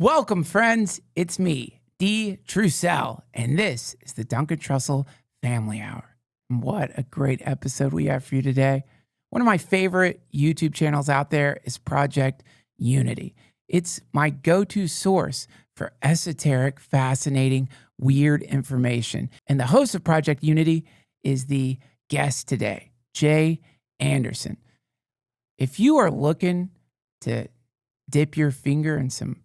Welcome, friends. It's me, D. Trussell, and this is the Duncan Trussell Family Hour. And what a great episode we have for you today. One of my favorite YouTube channels out there is Project Unity. It's my go-to source for esoteric, fascinating, weird information. And the host of Project Unity is the guest today, Jay Anderson. If you are looking to dip your finger in some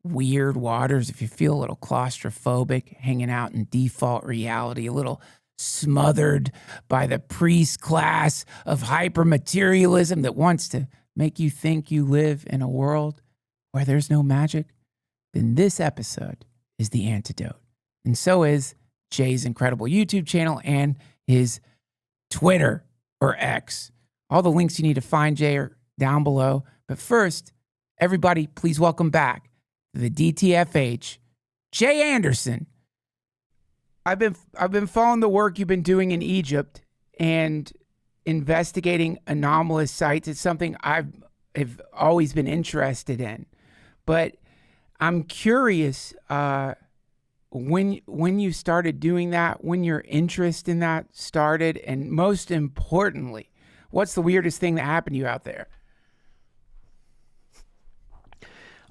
weird waters, if you feel a little claustrophobic, hanging out in default reality, a little smothered by the priest class of hypermaterialism that wants to make you think you live in a world where there's no magic, then this episode is the antidote. And so is Jay's incredible YouTube channel and his Twitter or X. All the links you need to find Jay are down below. But first, everybody, please welcome back the DTFH, Jay Anderson. I've been following the work you've been doing in Egypt and investigating anomalous sites. It's something I've always been interested in, but I'm curious when you started doing that, when your interest in that started, and most importantly, what's the weirdest thing that happened to you out there?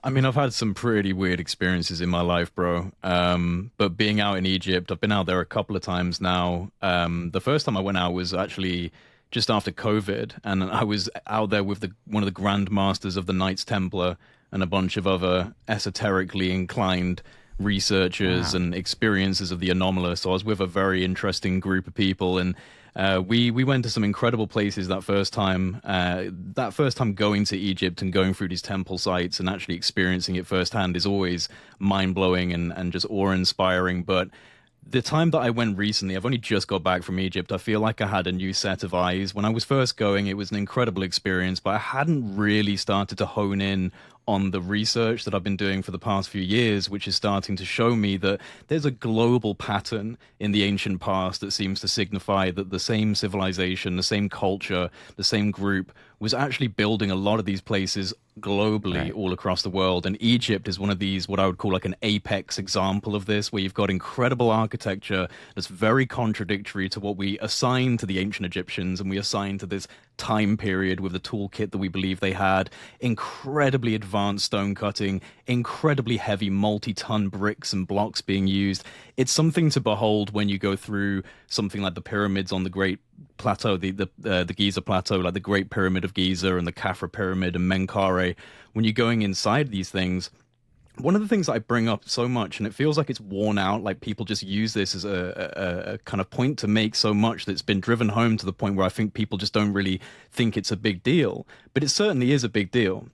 I mean, I've had some pretty weird experiences in my life, bro. But being out in Egypt, I've been out there a couple of times now. The first time I went out was actually just after COVID, and I was out there with one of the Grand Masters of the Knights Templar and a bunch of other esoterically inclined researchers and experiencers of the anomalous. So I was with a very interesting group of people, and we went to some incredible places that first time. That first time going to Egypt and going through these temple sites and actually experiencing it firsthand is always mind-blowing and just awe-inspiring. But the time that I went recently, I've only just got back from Egypt. I feel like I had a new set of eyes. When I was first going, it was an incredible experience, but I hadn't really started to hone in on the research that I've been doing for the past few years, which is starting to show me that there's a global pattern in the ancient past that seems to signify that the same civilization, the same culture, the same group was actually building a lot of these places globally all across the world. And Egypt is one of these, what I would call like an apex example of this, where you've got incredible architecture that's very contradictory to what we assign to the ancient Egyptians and we assign to this time period with the toolkit that we believe they had. Incredibly advanced stone cutting, incredibly heavy multi-ton bricks and blocks being used. It's something to behold when you go through something like the pyramids on the Great Plateau, the Giza Plateau, like the Great Pyramid of Giza and the Khafra Pyramid and Menkaure. When you're going inside these things, one of the things that I bring up so much, and it feels like it's worn out, like people just use this as a kind of point to make so much that's been driven home to the point where I think people just don't really think it's a big deal. But it certainly is a big deal.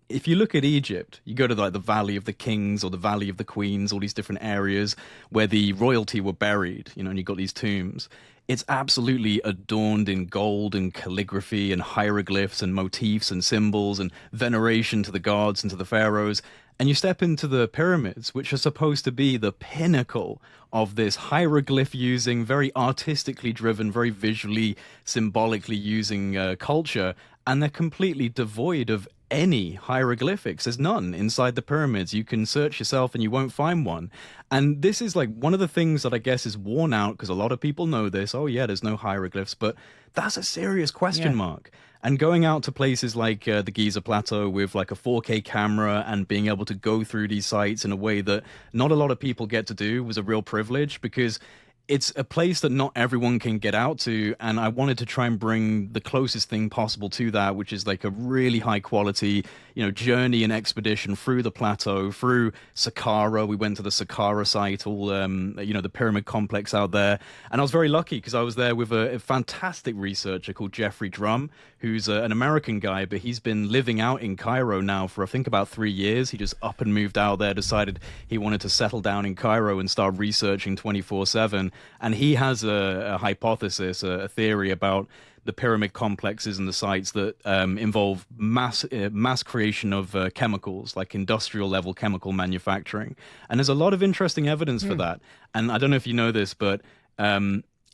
If you look at Egypt, you go to like the Valley of the Kings or the Valley of the Queens, all these different areas where the royalty were buried, and you've got these tombs. It's absolutely adorned in gold and calligraphy and hieroglyphs and motifs and symbols and veneration to the gods and to the pharaohs. And you step into the pyramids, which are supposed to be the pinnacle of this hieroglyph using, very artistically driven, very visually, symbolically using culture. And they're completely devoid of any hieroglyphics. There's none inside the pyramids. You can search yourself and you won't find one. And this is like one of the things that I guess is worn out because a lot of people know this. Oh yeah, there's no hieroglyphs, but that's a serious question mark. And going out to places like the Giza Plateau with like a 4K camera and being able to go through these sites in a way that not a lot of people get to do was a real privilege, because it's a place that not everyone can get out to, and I wanted to try and bring the closest thing possible to that, which is like a really high quality, journey and expedition through the plateau, through Saqqara. We went to the Saqqara site, all, the pyramid complex out there. And I was very lucky because I was there with a fantastic researcher called Jeffrey Drum, who's an American guy, but he's been living out in Cairo now for, I think, about 3 years. He just up and moved out there, decided he wanted to settle down in Cairo and start researching 24/7. And he has a hypothesis, a theory about the pyramid complexes and the sites that involve mass creation of chemicals, like industrial level chemical manufacturing. And there's a lot of interesting evidence for that. And I don't know if you know this, but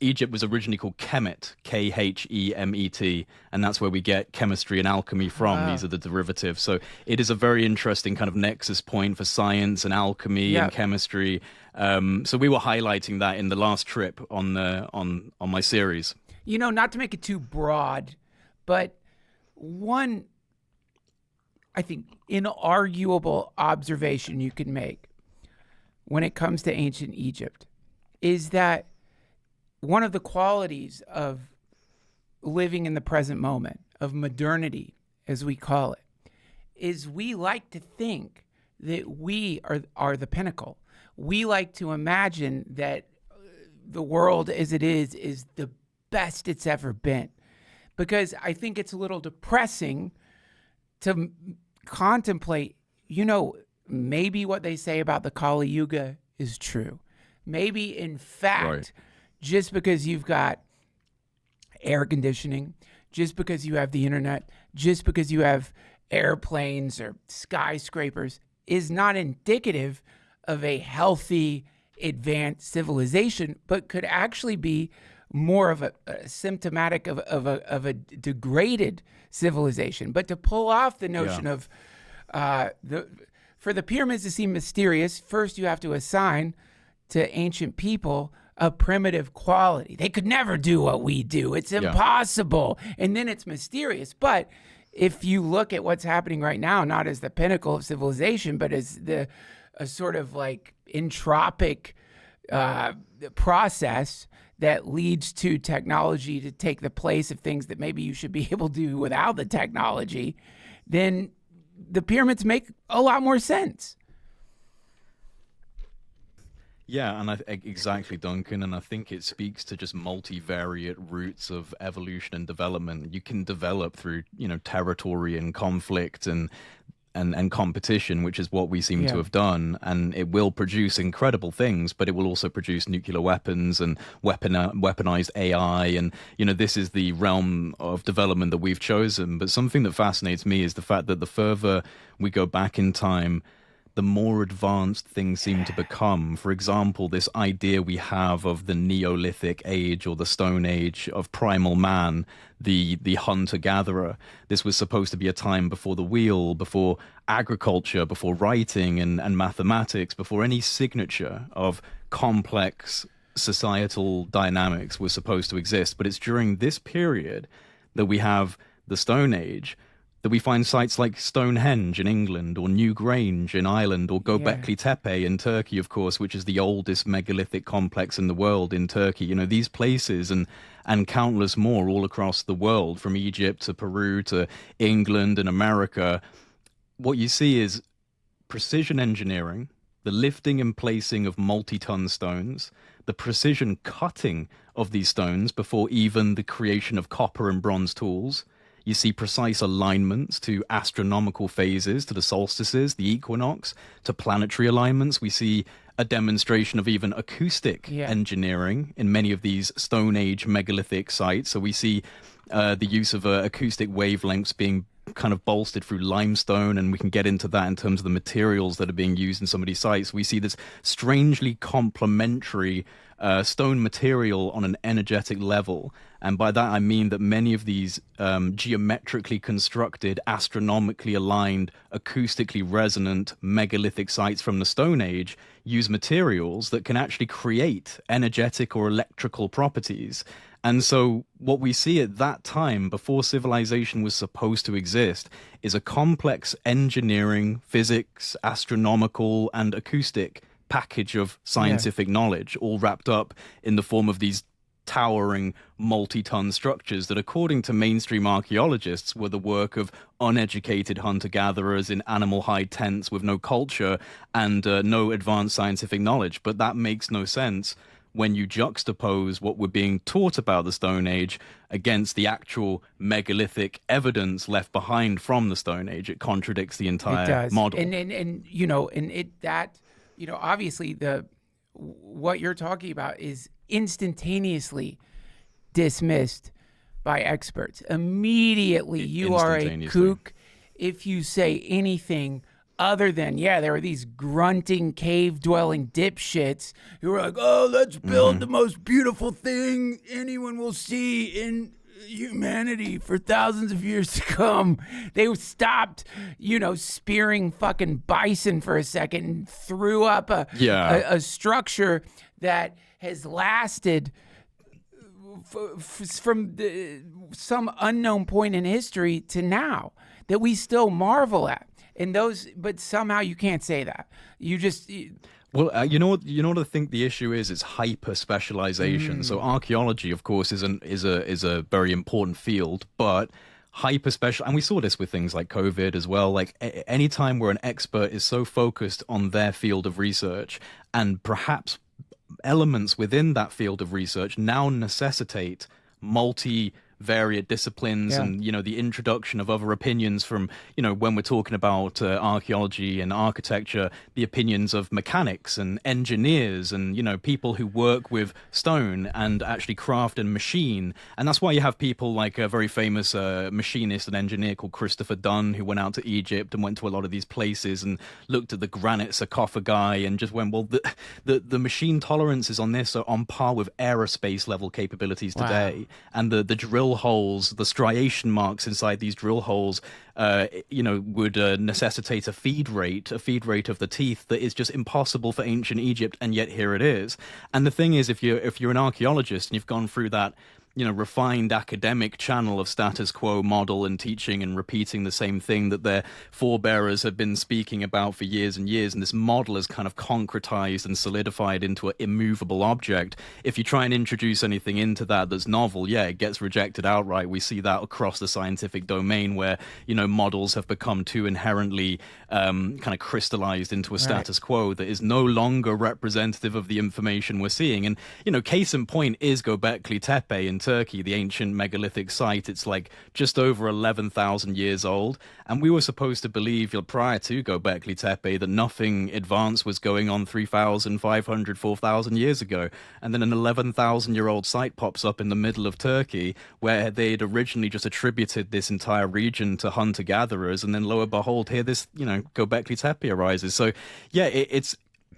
Egypt was originally called Kemet, Khemet, and that's where we get chemistry and alchemy from. These are the derivatives. So it is a very interesting kind of nexus point for science and alchemy and chemistry. So we were highlighting that in the last trip on my series. You know, not to make it too broad, but one, I think, inarguable observation you can make when it comes to ancient Egypt is that one of the qualities of living in the present moment, of modernity, as we call it, is we like to think that we are the pinnacle. We like to imagine that the world as it is the best it's ever been. Because I think it's a little depressing to contemplate, you know, maybe what they say about the Kali Yuga is true. Maybe, in fact, just because you've got air conditioning, just because you have the internet, just because you have airplanes or skyscrapers is not indicative of a healthy, advanced civilization, but could actually be more of a symptomatic of a degraded civilization. But to pull off the notion of for the pyramids to seem mysterious, first you have to assign to ancient people a primitive quality. They could never do what we do. It's impossible. And then it's mysterious. But if you look at what's happening right now, not as the pinnacle of civilization, but as a sort of like entropic process that leads to technology to take the place of things that maybe you should be able to do without the technology, then the pyramids make a lot more sense. Yeah, and exactly, Duncan, and I think it speaks to just multivariate routes of evolution and development. You can develop through, territory and conflict and competition, which is what we seem to have done, and it will produce incredible things, but it will also produce nuclear weapons and weaponized AI, and this is the realm of development that we've chosen. But something that fascinates me is the fact that the further we go back in time, the more advanced things seem to become. For example, this idea we have of the Neolithic age or the Stone Age of primal man, the hunter-gatherer. This was supposed to be a time before the wheel, before agriculture, before writing and mathematics, before any signature of complex societal dynamics was supposed to exist. But it's during this period that we have the Stone Age, that we find sites like Stonehenge in England, or Newgrange in Ireland, or Göbekli Tepe in Turkey, of course, which is the oldest megalithic complex in the world in Turkey. These places and countless more all across the world, from Egypt to Peru to England and America. What you see is precision engineering, the lifting and placing of multi-ton stones, the precision cutting of these stones before even the creation of copper and bronze tools. You see precise alignments to astronomical phases, to the solstices, the equinox, to planetary alignments. We see a demonstration of even acoustic engineering in many of these Stone Age megalithic sites. So we see the use of acoustic wavelengths being kind of bolstered through limestone, and we can get into that in terms of the materials that are being used in some of these sites. We see this strangely complementary stone material on an energetic level. And by that, I mean that many of these geometrically constructed, astronomically aligned, acoustically resonant megalithic sites from the Stone Age use materials that can actually create energetic or electrical properties. And so what we see at that time, before civilization was supposed to exist, is a complex engineering, physics, astronomical, and acoustic package of scientific knowledge, all wrapped up in the form of these towering multi-ton structures that, according to mainstream archaeologists, were the work of uneducated hunter-gatherers in animal hide tents with no culture and no advanced scientific knowledge. But that makes no sense when you juxtapose what we're being taught about the Stone Age against the actual megalithic evidence left behind from the Stone Age. It contradicts the entire model. Obviously what you're talking about is instantaneously dismissed by experts. Immediately, you are a kook if you say anything other than, there were these grunting, cave-dwelling dipshits who were like, oh, let's build the most beautiful thing anyone will see in humanity for thousands of years to come. They stopped, spearing fucking bison for a second and threw up a structure that has lasted from some unknown point in history to now, that we still marvel at. And but somehow you can't say that. You just... Well, you know what I think the issue is? It's hyper specialization. So archaeology, of course, is a very important field, but hyper special, and we saw this with things like COVID as well. Like anytime where an expert is so focused on their field of research, and perhaps elements within that field of research now necessitate multivariate disciplines and the introduction of other opinions from when we're talking about archaeology and architecture, the opinions of mechanics and engineers and people who work with stone and actually craft and machine. And that's why you have people like a very famous machinist and engineer called Christopher Dunn, who went out to Egypt and went to a lot of these places and looked at the granite sarcophagi and just went, well, the machine tolerances on this are on par with aerospace level capabilities today. And the drill holes, the striation marks inside these drill holes, would necessitate a feed rate of the teeth that is just impossible for ancient Egypt, and yet here it is. And the thing is, if you're an archaeologist and you've gone through that refined academic channel of status quo model and teaching and repeating the same thing that their forebearers have been speaking about for years and years, and this model is kind of concretized and solidified into an immovable object. If you try and introduce anything into that that's novel, it gets rejected outright. We see that across the scientific domain where, models have become too inherently kind of crystallized into a status quo that is no longer representative of the information we're seeing. And, case in point is Göbekli Tepe in Turkey, the ancient megalithic site. It's like just over 11,000 years old. And we were supposed to believe prior to Göbekli Tepe that nothing advanced was going on 3,500, 4,000 years ago. And then an 11,000-year-old site pops up in the middle of Turkey where they'd originally just attributed this entire region to hunter-gatherers. And then lo and behold, here this, Göbekli Tepe arises. So,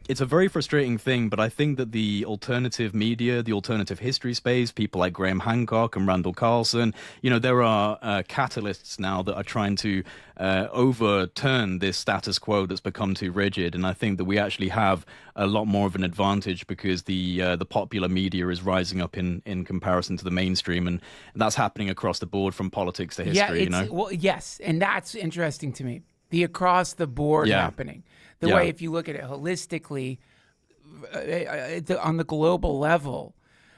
it's a very frustrating thing, but I think that the alternative media, the alternative history space, people like Graham Hancock and Randall Carlson, there are catalysts now that are trying to overturn this status quo that's become too rigid. And I think that we actually have a lot more of an advantage because the popular media is rising up in comparison to the mainstream. And that's happening across the board from politics to history, Well, yes. And that's interesting to me. The across the board happening. The way, if you look at it holistically, on the global level,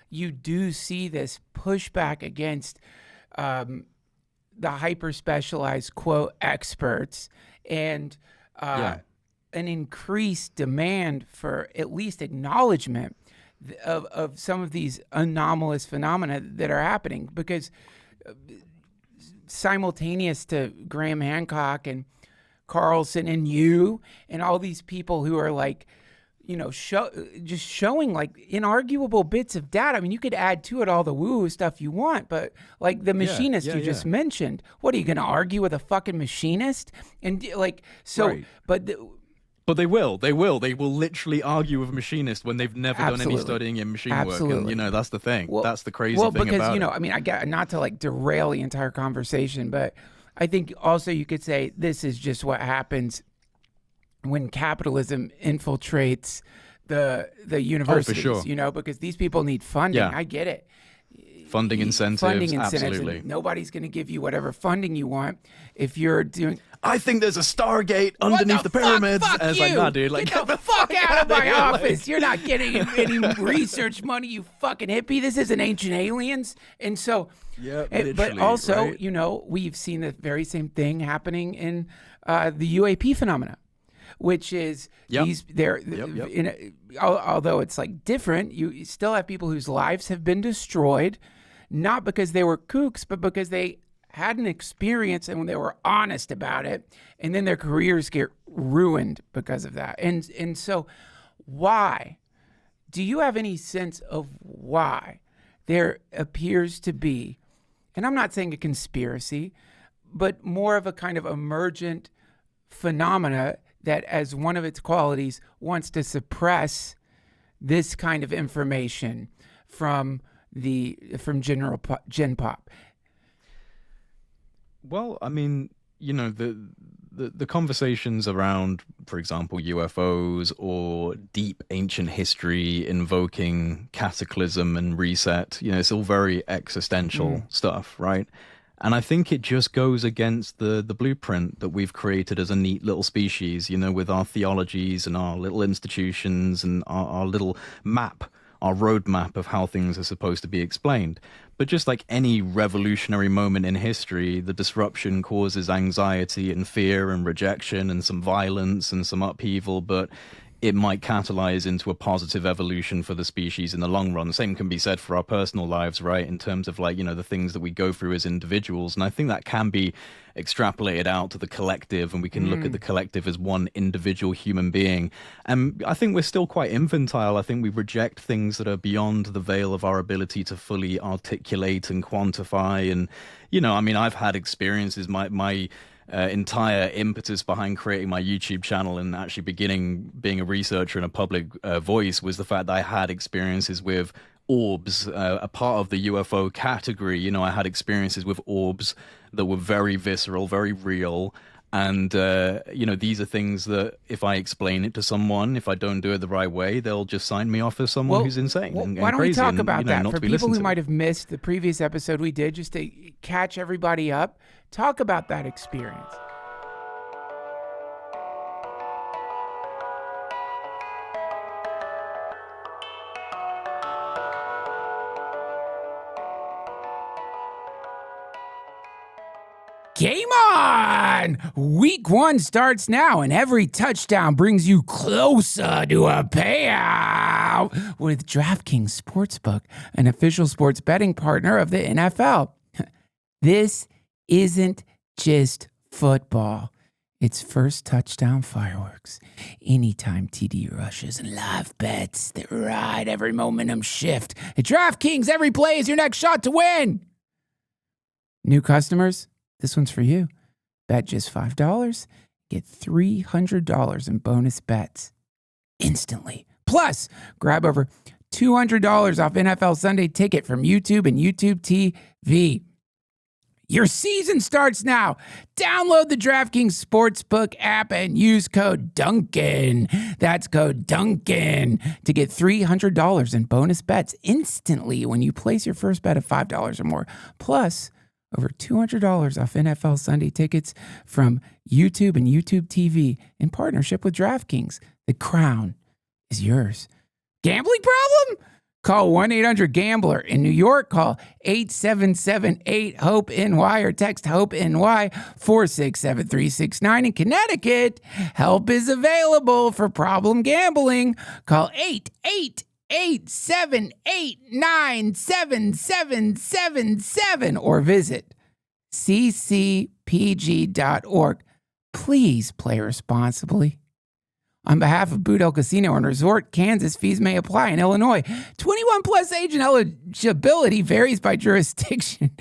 you do see this pushback against the hyper-specialized, quote, experts and an increased demand for at least acknowledgement of some of these anomalous phenomena that are happening. Because simultaneous to Graham Hancock and Carlson and you and all these people who are like, just showing like inarguable bits of data. I mean, you could add to it all the woo stuff you want, but like the machinist you just mentioned, what are you going to argue with a fucking machinist? And like, so, but they will literally argue with a machinist when they've never done any studying in machine work. And, that's the thing. That's the crazy thing because, about it. I mean, I got not to like derail the entire conversation, but I think also you could say this is just what happens when capitalism infiltrates the universities, because these people need funding. I get it. Funding incentives, absolutely. Nobody's going to give you whatever funding you want if you're doing... I think there's a Stargate underneath the pyramids. Fuck and you. It's like, nah, dude. Like, get the fuck out of my office. You're not getting any research money, you fucking hippie. This isn't Ancient Aliens. And so... but also, we've seen the very same thing happening in the UAP phenomena, which is although it's like different, you still have people whose lives have been destroyed, not because they were kooks, but because they had an experience and when they were honest about it, and then their careers get ruined because of that. And so why? Do you have any sense of why there appears to be, and I'm not saying a conspiracy, but more of a kind of emergent phenomena that as one of its qualities wants to suppress this kind of information from Gen Pop? Well, I mean, the conversations around, for example, UFOs or deep ancient history invoking cataclysm and reset, it's all very existential stuff, right? And I think it just goes against the blueprint that we've created as a neat little species, with our theologies and our little institutions and our little map, our roadmap of how things are supposed to be explained. But just like any revolutionary moment in history, the disruption causes anxiety and fear and rejection and some violence and some upheaval, but it might catalyze into a positive evolution for the species in the long run. The same can be said for our personal lives, right? In terms of the things that we go through as individuals. And I think that can be extrapolated out to the collective, and we can look at the collective as one individual human being. And I think we're still quite infantile. I think we reject things that are beyond the veil of our ability to fully articulate and quantify. And, I've had experiences, my entire impetus behind creating my YouTube channel and actually being a researcher and a public voice was the fact that I had experiences with orbs, a part of the UFO category. I had experiences with orbs that were very visceral, very real. And, these are things that if I explain it to someone, if I don't do it the right way, they'll just sign me off as someone who's insane and why don't crazy. we talk about that for people who to. might have missed the previous episode we did, just to catch everybody up? Talk about that experience. Game on! Week 1 starts now, and every touchdown brings you closer to a payout with DraftKings Sportsbook, an official sports betting partner of the NFL. This isn't just football. It's first touchdown fireworks, anytime TD rushes, and live bets that ride every momentum shift. At DraftKings, every play is your next shot to win. New customers, this one's for you. Bet just $5, get $300 in bonus bets instantly. Plus, grab over $200 off NFL Sunday Ticket from YouTube and YouTube TV. Your season starts now. Download the DraftKings Sportsbook app and use code Duncan. That's code Duncan to get $300 in bonus bets instantly when you place your first bet of $5 or more. Plus, over $200 off NFL Sunday Tickets from YouTube and YouTube TV in partnership with DraftKings. The crown is yours. Gambling problem? Call 1-800-GAMBLER. In New York, call 877-8-HOPE-NY or text HOPE-NY 467-369. In Connecticut, help is available for problem gambling. Call 888-789-7777 or visit ccpg.org. Please play responsibly. On behalf of Boot Hill Casino and Resort, Kansas, fees may apply. In Illinois, 21 plus age and eligibility varies by jurisdiction.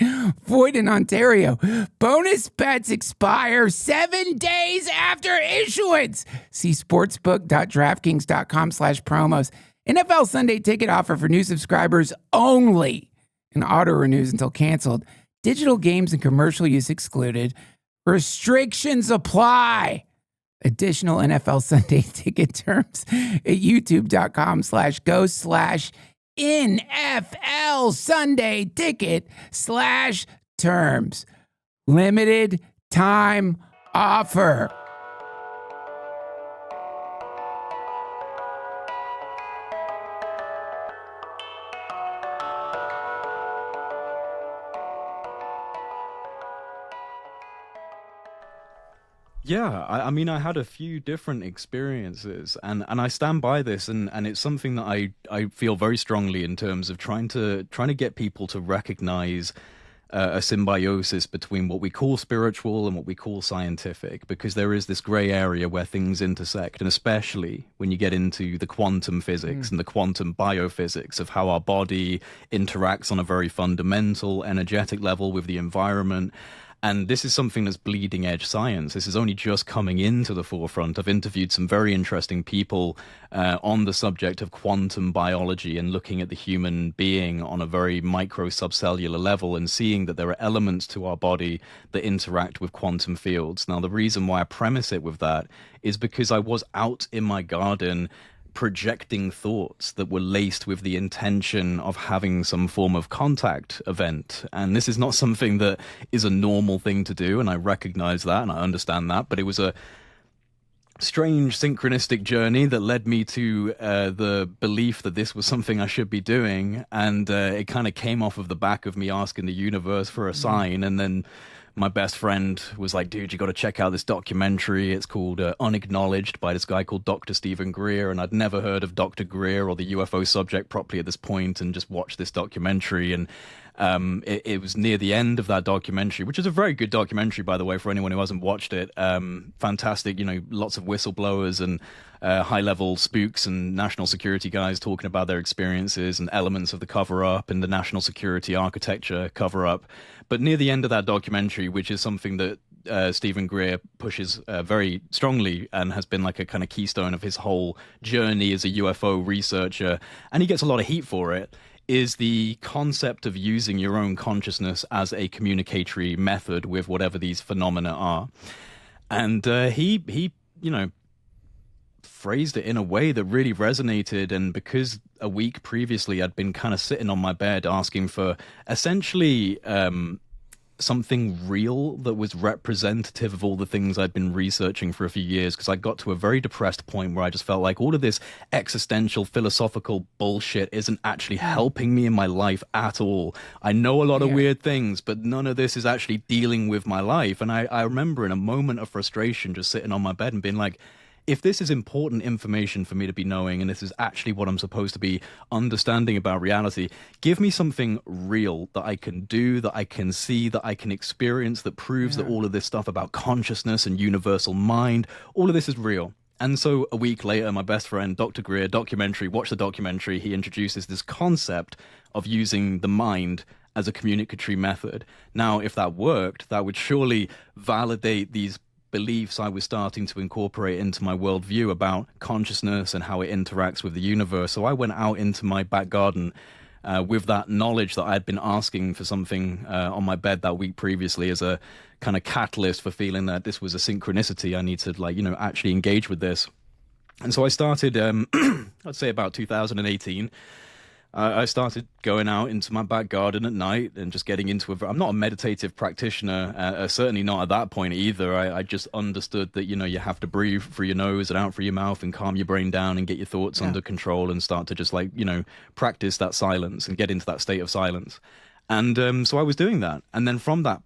Void in Ontario. Bonus bets expire 7 days after issuance. See sportsbook.draftkings.com/promos. NFL Sunday Ticket offer for new subscribers only. And auto renews until canceled. Digital games and commercial use excluded. Restrictions apply. Additional NFL Sunday Ticket terms at youtube.com/go/NFL Sunday Ticket/terms. Limited time offer. Yeah, I mean, I had a few different experiences, and I stand by this, and it's something that I feel very strongly in terms of trying to get people to recognize a symbiosis between what we call spiritual and what we call scientific, because there is this gray area where things intersect, and especially when you get into the quantum physics and the quantum biophysics of how our body interacts on a very fundamental, energetic level with the environment. And this is something that's bleeding edge science. This is only just coming into the forefront. I've interviewed some very interesting people on the subject of quantum biology and looking at the human being on a very micro subcellular level and seeing that there are elements to our body that interact with quantum fields. Now, the reason why I premise it with that is because I was out in my garden projecting thoughts that were laced with the intention of having some form of contact event. And this is not something that is a normal thing to do, and I recognize that and I understand that, but it was a strange synchronistic journey that led me to the belief that this was something I should be doing. And it kind of came off of the back of me asking the universe for a sign, and then my best friend was like, dude, you got to check out this documentary. It's called Unacknowledged by this guy called Dr. Stephen Greer. And I'd never heard of Dr. Greer or the UFO subject properly at this point, and just watched this documentary. And it was near the end of that documentary, which is a very good documentary, by the way, for anyone who hasn't watched it. Fantastic, lots of whistleblowers and high-level spooks and national security guys talking about their experiences and elements of the cover-up and the national security architecture cover-up. But near the end of that documentary, which is something that Stephen Greer pushes very strongly and has been like a kind of keystone of his whole journey as a UFO researcher, and he gets a lot of heat for it, is the concept of using your own consciousness as a communicatory method with whatever these phenomena are. And he phrased it in a way that really resonated. And because a week previously I'd been kind of sitting on my bed asking for essentially something real that was representative of all the things I'd been researching for a few years, because I got to a very depressed point where I just felt like all of this existential philosophical bullshit isn't actually helping me in my life at all. I know a lot of weird things, but none of this is actually dealing with my life. And I remember in a moment of frustration just sitting on my bed and being like, if this is important information for me to be knowing, and this is actually what I'm supposed to be understanding about reality, give me something real that I can do, that I can see, that I can experience, that proves that all of this stuff about consciousness and universal mind, all of this is real. And so a week later, my best friend, Dr. Greer, watched the documentary. He introduces this concept of using the mind as a communicatory method. Now, if that worked, that would surely validate these beliefs I was starting to incorporate into my worldview about consciousness and how it interacts with the universe. So I went out into my back garden with that knowledge that I had been asking for something on my bed that week previously as a kind of catalyst for feeling that this was a synchronicity. I need to actually engage with this. And so I started, I'd say about 2018, I started going out into my back garden at night and just getting into I'm not a meditative practitioner, certainly not at that point either. I just understood that, you have to breathe through your nose and out through your mouth and calm your brain down and get your thoughts under control and start to just practice that silence and get into that state of silence. And so I was doing that. And then from that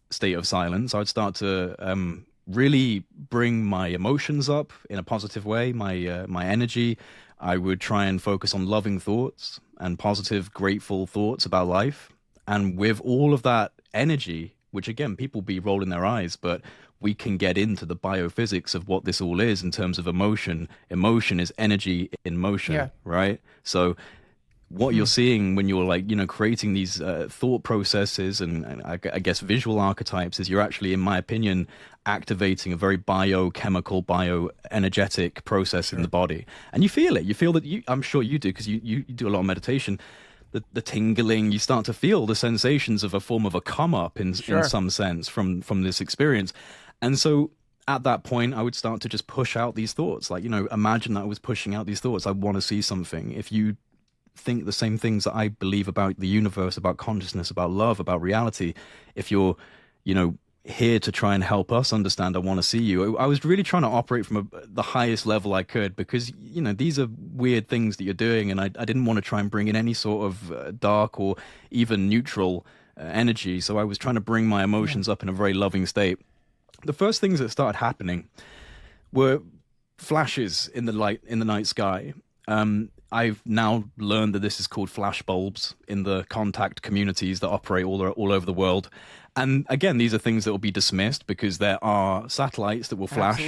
state of silence, I'd start to really bring my emotions up in a positive way, my energy. I would try and focus on loving thoughts and positive, grateful thoughts about life. And with all of that energy, which again, people be rolling their eyes, but we can get into the biophysics of what this all is in terms of emotion. Emotion is energy in motion, right? So what you're seeing when you're creating these thought processes and I guess visual archetypes is you're actually, in my opinion, activating a very biochemical, bioenergetic process in the body. And you feel it. You feel that I'm sure you do, because you do a lot of meditation. The tingling, you start to feel the sensations of a form of a come up in some sense from this experience. And so at that point, I would start to just push out these thoughts. Imagine that I was pushing out these thoughts. I want to see something. If you think the same things that I believe about the universe, about consciousness, about love, about reality, if you're, here to try and help us understand, I want to see you. I was really trying to operate from the highest level I could, because, these are weird things that you're doing. And I didn't want to try and bring in any sort of dark or even neutral energy. So I was trying to bring my emotions up in a very loving state. The first things that started happening were flashes in the night sky. I've now learned that this is called flash bulbs in the contact communities that operate all over the world. And again, these are things that will be dismissed because there are satellites that will flash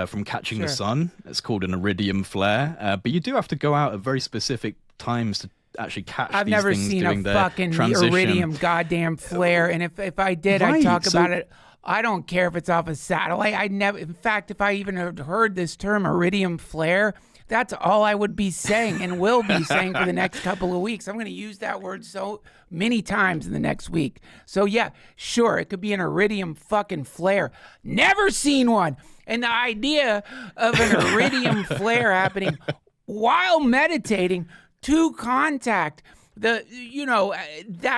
from catching the sun. It's called an iridium flare. But you do have to go out at very specific times actually catch I've these never things seen doing a their fucking transition. iridium goddamn flare, and if I did, I'd Right, talk so- about it. I don't care if it's off a satellite. I never. In fact, if I even had heard this term iridium flare, that's all I would be saying and will be saying for the next couple of weeks. I'm going to use that word so many times in the next week. So yeah, sure, it could be an iridium fucking flare. Never seen one. And the idea of an iridium flare happening while meditating to contact, that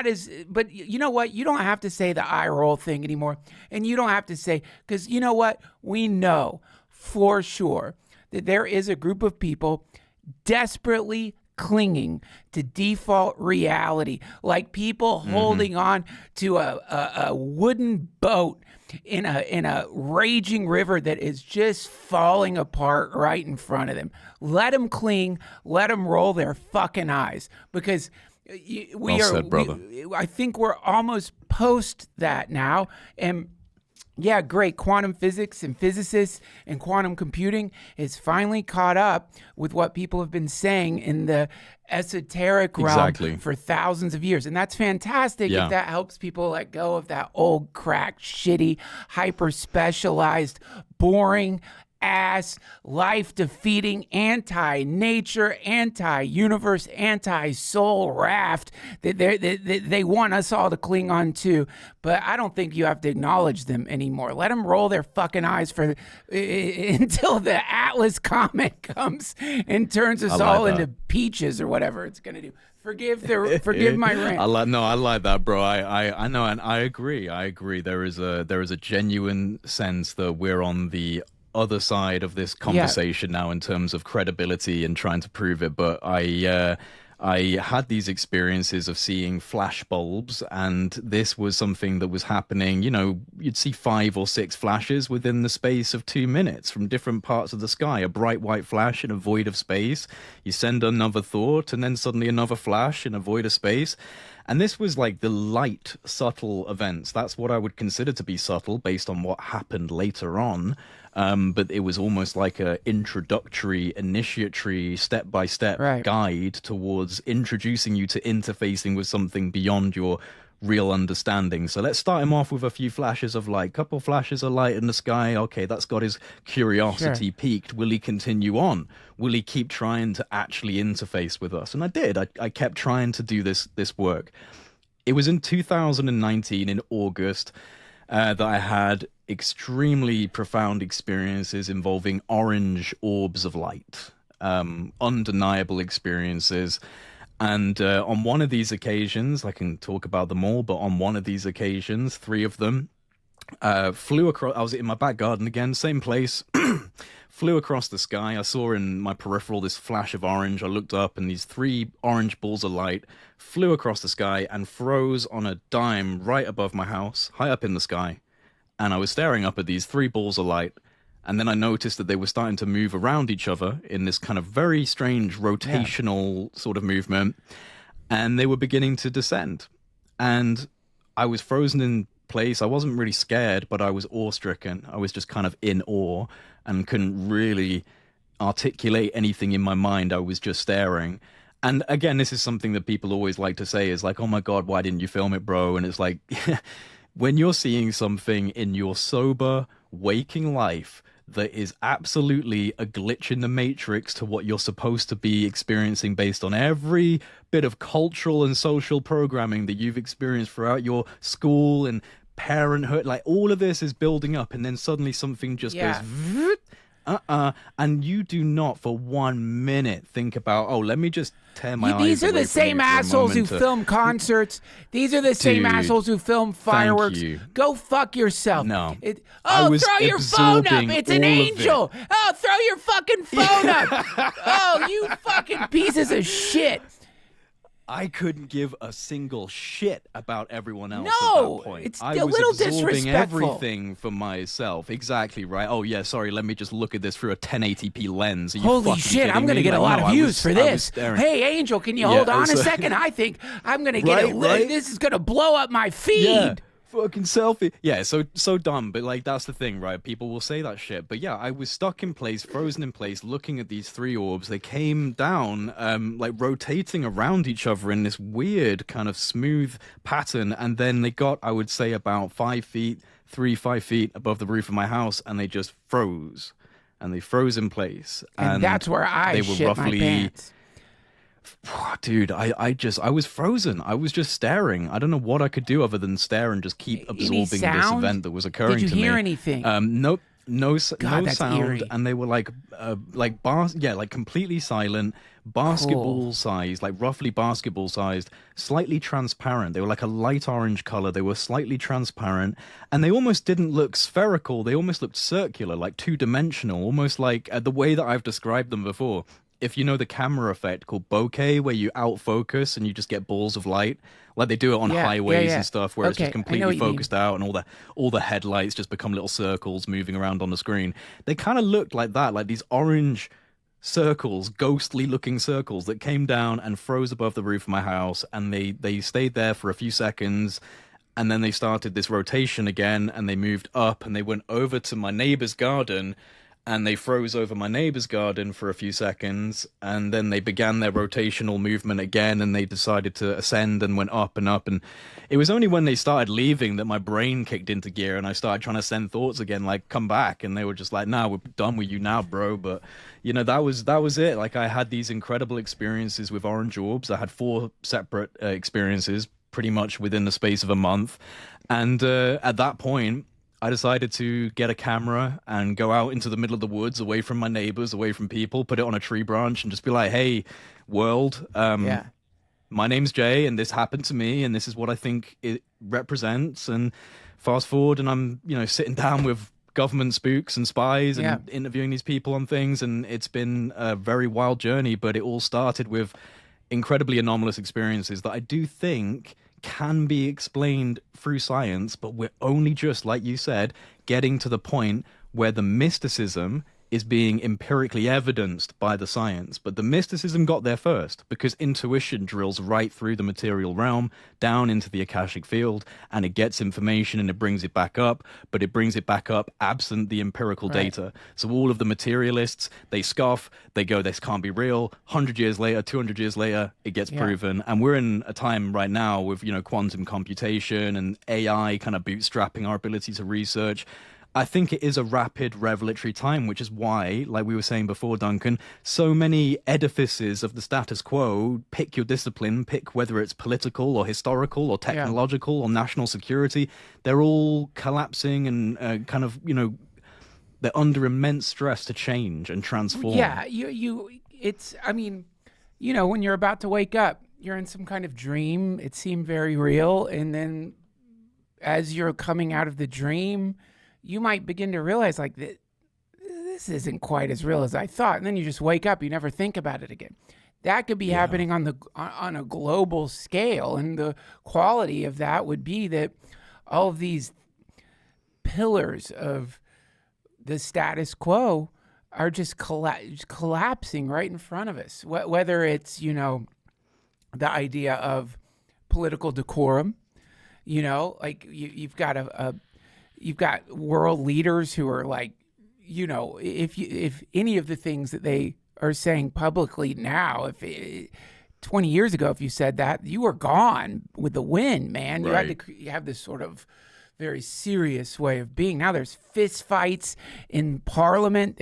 is, but you know what? You don't have to say the eye roll thing anymore. And you don't have to say, because you know what? We know for sure that there is a group of people desperately clinging to default reality, like people holding on to a wooden boat in a raging river that is just falling apart right in front of them. Let them cling, let them roll their fucking eyes, because Well said, brother. I think we're almost post that now. And yeah, great. Quantum physics and physicists and quantum computing is finally caught up with what people have been saying in the esoteric realm for thousands of years. And that's fantastic if that helps people let go of that old, cracked, shitty, hyper-specialized, boring ass, life-defeating, anti-nature, anti-universe, anti-soul raft that they want us all to cling on to. But I don't think you have to acknowledge them anymore. Let them roll their fucking eyes until the Atlas comet comes and turns us all into peaches or whatever it's going to do. Forgive my rant. I like that, bro. I know, and I agree. There is a genuine sense that we're on the other side of this conversation now in terms of credibility and trying to prove it. But I had these experiences of seeing flash bulbs, and this was something that was happening. You know, you'd see 5 or 6 flashes within the space of 2 minutes from different parts of the sky. A bright white flash in a void of space. You send another thought, and then suddenly another flash in a void of space. And this was like the light, subtle events. That's what I would consider to be subtle based on what happened later on. But it was almost like a introductory, initiatory, step-by-step guide towards introducing you to interfacing with something beyond your real understanding. So let's start him off with a few flashes of light, couple flashes of light in the sky. Okay, that's got his curiosity piqued. Will he continue on? Will he keep trying to actually interface with us? And I did. I kept trying to do this work. It was in 2019 in August that I had extremely profound experiences involving orange orbs of light, undeniable experiences. And on one of these occasions, I can talk about them all, but on one of these occasions, 3 of them flew across. I was in my back garden again, same place, flew across the sky. I saw in my peripheral this flash of orange. I looked up and these 3 orange balls of light flew across the sky and froze on a dime right above my house, high up in the sky. And I was staring up at these 3 balls of light, and then I noticed that they were starting to move around each other in this kind of very strange rotational sort of movement, and they were beginning to descend. And I was frozen in place. I wasn't really scared, but I was awe-stricken. I was just kind of in awe and couldn't really articulate anything in my mind. I was just staring. And again, this is something that people always like to say is like, oh my God, why didn't you film it, bro? And it's like, when you're seeing something in your sober, waking life that is absolutely a glitch in the matrix to what you're supposed to be experiencing based on every bit of cultural and social programming that you've experienced throughout your school and parenthood, like all of this is building up, and then suddenly something just goes and you do not for 1 minute think about, oh, let me just tear my eyes These are away the from you same for a assholes who moment film concerts. These are the same assholes who film fireworks. you. Go fuck yourself. No. Throw your phone up. absorbing It's an all of angel. Oh, throw your fucking phone up. Oh, you fucking pieces of shit. I couldn't give a single shit about everyone else at No, that point. it's I a was little absorbing disrespectful. everything for myself. Exactly right. Oh yeah, sorry. Let me just look at this through a 1080p lens. Are you Holy fucking shit, I'm kidding going to me? get a Like, lot no, of I views was- for I was this. staring. Hey, Angel, can you Yeah, hold on a so- second? I think I'm going to get Right. This is going to blow up my feed. Yeah. Fucking selfie. Yeah, so dumb, but like that's the thing, right? People will say that shit. But yeah, I was stuck in place, frozen in place, looking at these three orbs. They came down, like rotating around each other in this weird kind of smooth pattern, and then they got, I would say, about 5 feet, 5 feet above the roof of my house, and they just froze. And they froze in place. And that's where I they were shit my roughly pants. Dude, I was frozen. I was just staring. I don't know what I could do other than stare and just keep absorbing this sound? event that was occurring Did you to me. hear anything? Nope, no, God, no that's sound, eerie. and they were like like completely silent, basketball sized, like roughly basketball sized, slightly transparent. They were like a light orange color. They were slightly transparent, and they almost didn't look spherical. They almost looked circular, like two-dimensional, almost like the way that I've described them before. If you know the camera effect called bokeh, where you out focus and you just get balls of light, like they do it on highways and stuff, where it's just completely focused out, and all the headlights just become little circles moving around on the screen. They kind of looked like that, like these orange circles, ghostly looking circles that came down and froze above the roof of my house, and they stayed there for a few seconds. And then they started this rotation again, and they moved up, and they went over to my neighbor's garden, and they froze over my neighbor's garden for a few seconds, and then they began their rotational movement again, and they decided to ascend and went up and up. And it was only when they started leaving that my brain kicked into gear, and I started trying to send thoughts again, like, come back. And they were just like, nah, we're done with you now, bro. But you know, that was it. Like, I had these incredible experiences with orange orbs. I had 4 separate experiences pretty much within the space of a month. And at that point, I decided to get a camera and go out into the middle of the woods, away from my neighbors, away from people, put it on a tree branch and just be like, hey, world, my name's Jay, and this happened to me, and this is what I think it represents. And fast forward, and I'm, sitting down with government spooks and spies and interviewing these people on things, and it's been a very wild journey, but it all started with incredibly anomalous experiences that I do think can be explained through science, but we're only just, like you said, getting to the point where the mysticism is being empirically evidenced by the science. But the mysticism got there first because intuition drills right through the material realm, down into the Akashic field, and it gets information and it brings it back up, but it brings it back up absent the empirical data. So all of the materialists, they scoff, they go, this can't be real. 100 years later, 200 years later, it gets proven. And we're in a time right now with, quantum computation and AI kind of bootstrapping our ability to research. I think it is a rapid revelatory time, which is why, like we were saying before, Duncan, so many edifices of the status quo, pick your discipline, pick whether it's political or historical or technological or national security, they're all collapsing and kind of, they're under immense stress to change and transform. Yeah, when you're about to wake up, you're in some kind of dream. It seemed very real. And then as you're coming out of the dream, you might begin to realize, like, this isn't quite as real as I thought. And then you just wake up. You never think about it again. That could be happening on a global scale. And the quality of that would be that all of these pillars of the status quo are just collapsing right in front of us. Whether it's, the idea of political decorum, like you've got you've got world leaders who are like, if any of the things that they are saying publicly now, 20 years ago, if you said that, you were gone with the wind, man. You had to have this sort of very serious way of being. Now there's fist fights in Parliament.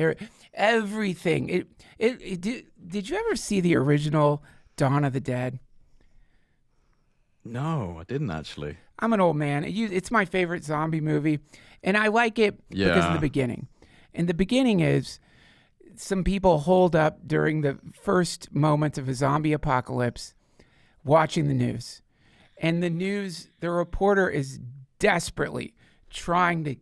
Everything. Did you ever see the original Dawn of the Dead? No, I didn't actually. I'm an old man. It's my favorite zombie movie, and I like it because of the beginning. And the beginning is some people holed up during the first moments of a zombie apocalypse watching the news. And the reporter is desperately trying to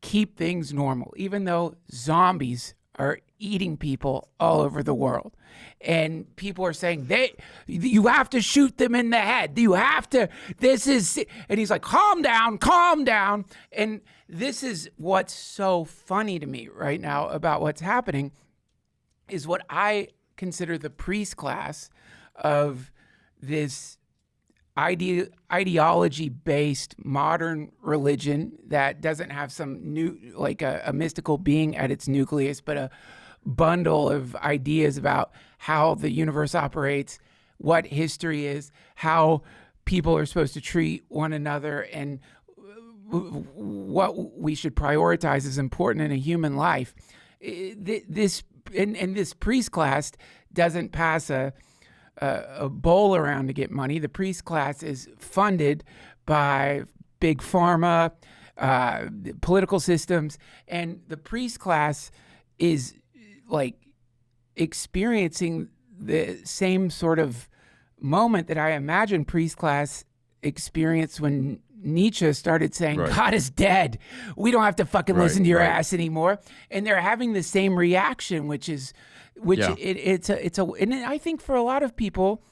keep things normal, even though zombies are eating people all over the world. And people are saying, you have to shoot them in the head. You have to, and he's like, calm down. And this is what's so funny to me right now about what's happening is what I consider the priest class of this ideology-based modern religion that doesn't have some new, like a mystical being at its nucleus, but a bundle of ideas about how the universe operates, what history is, how people are supposed to treat one another, and what we should prioritize as important in a human life. This priest class doesn't pass a bowl around to get money. The priest class is funded by big pharma, political systems, and the priest class is like experiencing the same sort of moment that I imagine priest class experienced when Nietzsche started saying, God is dead. We don't have to fucking listen to your ass anymore. And they're having the same reaction, and I think for a lot of people,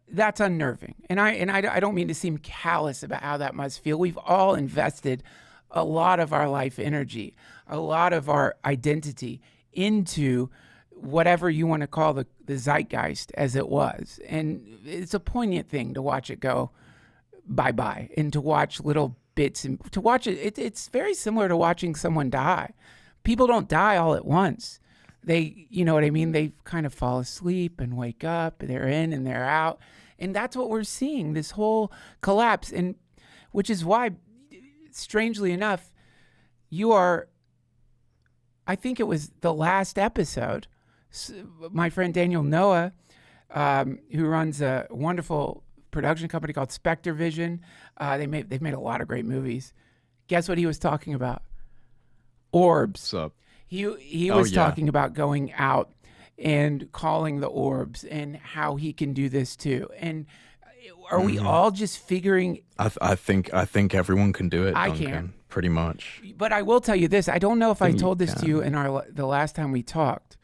that's unnerving. And I don't mean to seem callous about how that must feel. We've all invested a lot of our life energy, a lot of our identity into whatever you want to call the zeitgeist as it was. And it's a poignant thing to watch it go bye-bye, and to watch little bits, and to watch it. It's very similar to watching someone die. People don't die all at once. They, you know what I mean? They kind of fall asleep and wake up, and they're in and they're out. And that's what we're seeing, this whole collapse. And which is why, strangely enough, I think it was the last episode, my friend Daniel Noah, who runs a wonderful production company called Spectre Vision. They've made a lot of great movies. Guess what he was talking about? Orbs. What's up? He was talking about going out and calling the orbs, and how he can do this too. And are we all just figuring? I think everyone can do it. I Duncan, can, pretty much. But I will tell you this: I don't know if I told this to you in the last time we talked.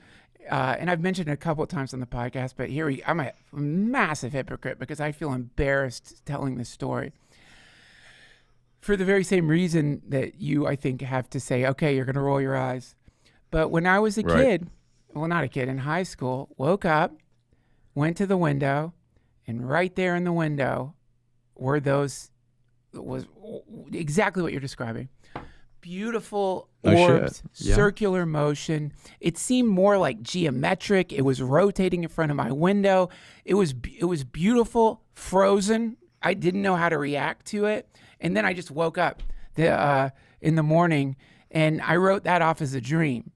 And I've mentioned it a couple of times on the podcast, but I'm a massive hypocrite because I feel embarrassed telling this story. For the very same reason that you, I think, have to say, okay, you're going to roll your eyes. But when I was a kid, well, not a kid, in high school, woke up, went to the window, and right there in the window was exactly what you're describing. Beautiful orbs, circular motion. It seemed more like geometric. It was rotating in front of my window. It was beautiful, frozen. I didn't know how to react to it. And then I just woke up in the morning, and I wrote that off as a dream.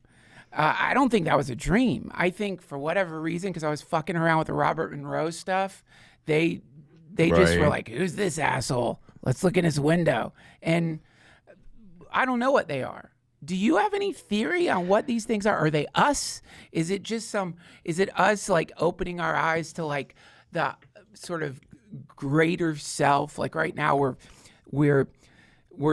I don't think that was a dream. I think for whatever reason, because I was fucking around with the Robert Monroe stuff, they just were like, who's this asshole? Let's look in his window. And I don't know what they are. Do you have any theory on what these things are? Are they us? Is it just is it us like opening our eyes to like the sort of greater self? Like right now we're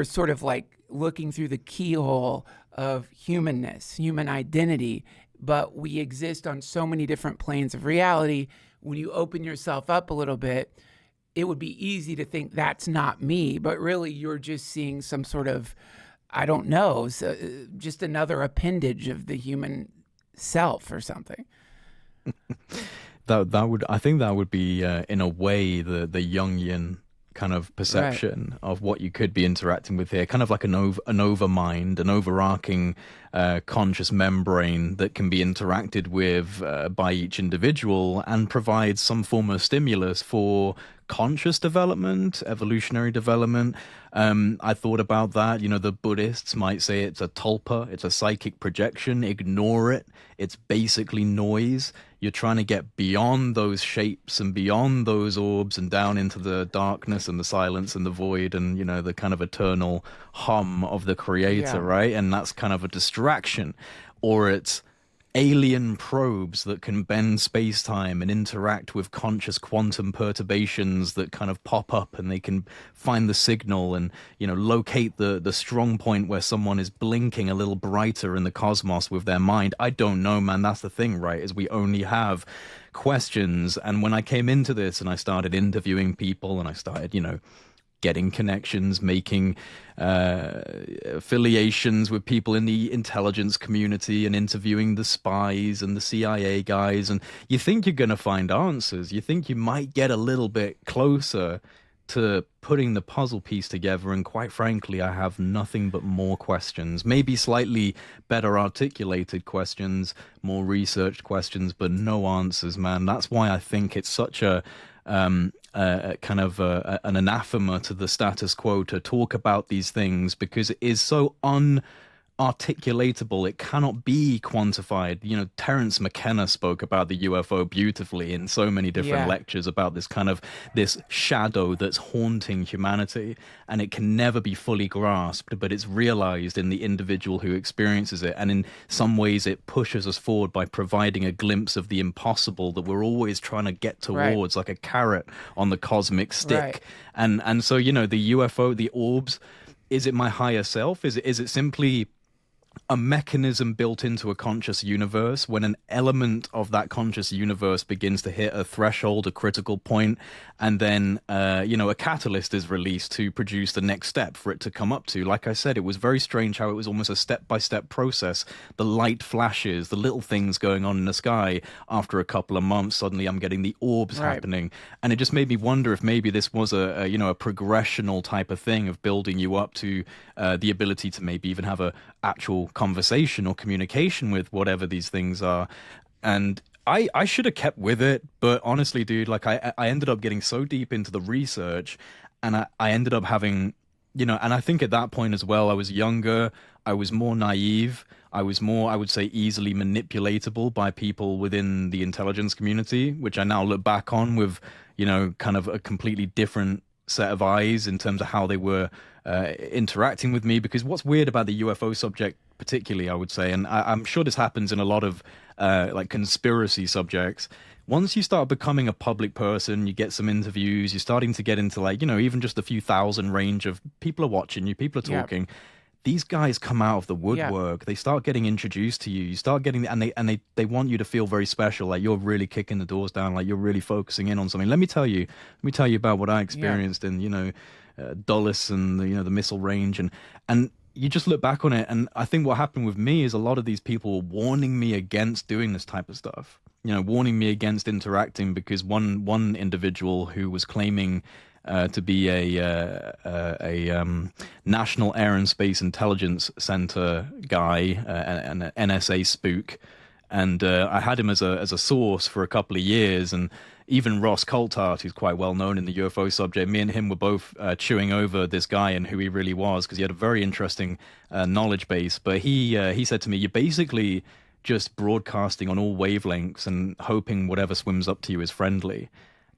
sort of like looking through the keyhole of humanness, human identity, but we exist on so many different planes of reality. When you open yourself up a little bit, it would be easy to think that's not me, but really you're just seeing some sort of, I don't know, just another appendage of the human self or something. I think that would be in a way the Jungian kind of perception of what you could be interacting with here, kind of like an overmind, an overarching conscious membrane that can be interacted with by each individual and provides some form of stimulus for conscious development, evolutionary development. I thought about that. You know, the Buddhists might say it's a tulpa, it's a psychic projection. Ignore it. It's basically noise. You're trying to get beyond those shapes and beyond those orbs and down into the darkness and the silence and the void and, you know, the kind of eternal hum of the creator, right? And that's kind of a distraction. Or it's alien probes that can bend space-time and interact with conscious quantum perturbations that kind of pop up, and they can find the signal and, you know, locate the strong point where someone is blinking a little brighter in the cosmos with their mind. I don't know, man. That's the thing, right? Is we only have questions. And when I came into this and I started interviewing people and I started, you know, getting connections, making affiliations with people in the intelligence community and interviewing the spies and the CIA guys. And you think you're going to find answers. You think you might get a little bit closer to putting the puzzle piece together, and quite frankly, I have nothing but more questions, maybe slightly better articulated questions, more researched questions, but no answers, man. That's why I think it's such a kind of an anathema to the status quo to talk about these things, because it is so articulatable. It cannot be quantified. You know, Terence McKenna spoke about the UFO beautifully in so many different lectures about this kind of this shadow that's haunting humanity, and it can never be fully grasped, but it's realized in the individual who experiences it. And in some ways it pushes us forward by providing a glimpse of the impossible that we're always trying to get towards, like a carrot on the cosmic stick. And so, you know, the UFO, the orbs, is it my higher self? Is it simply a mechanism built into a conscious universe? When an element of that conscious universe begins to hit a threshold, a critical point, and then you know, a catalyst is released to produce the next step for it to come up to. Like I said, it was very strange how it was almost a step-by-step process. The light flashes, the little things going on in the sky. After a couple of months, suddenly I'm getting the orbs happening, and it just made me wonder if maybe this was a you know, a progressional type of thing of building you up to the ability to maybe even have a actual conversation or communication with whatever these things are. And I should have kept with it, but honestly, dude, like I ended up getting so deep into the research, and I ended up having, you know, and I think at that point as well, I was younger, I was more naive, I was more, I would say, easily manipulatable by people within the intelligence community, which I now look back on with, you know, kind of a completely different set of eyes in terms of how they were interacting with me. Because what's weird about the UFO subject particularly, I would say, and I'm sure this happens in a lot of like conspiracy subjects, once you start becoming a public person, you get some interviews, you're starting to get into, like, you know, even just a few thousand range of people are watching you, people are talking. These guys come out of the woodwork. They start getting introduced to you. You start getting, and they want you to feel very special, like you're really kicking the doors down, like you're really focusing in on something. Let me tell you about what I experienced in, you know, Dulles and the, you know, the missile range, and you just look back on it, and I think what happened with me is a lot of these people were warning me against doing this type of stuff. You know, warning me against interacting, because one individual who was claiming to be a National Air and Space Intelligence Center guy, an NSA spook, and I had him as a source for a couple of years. And even Ross Coulthart, who's quite well known in the UFO subject, me and him were both chewing over this guy and who he really was, because he had a very interesting knowledge base. But he said to me, "You're basically just broadcasting on all wavelengths and hoping whatever swims up to you is friendly."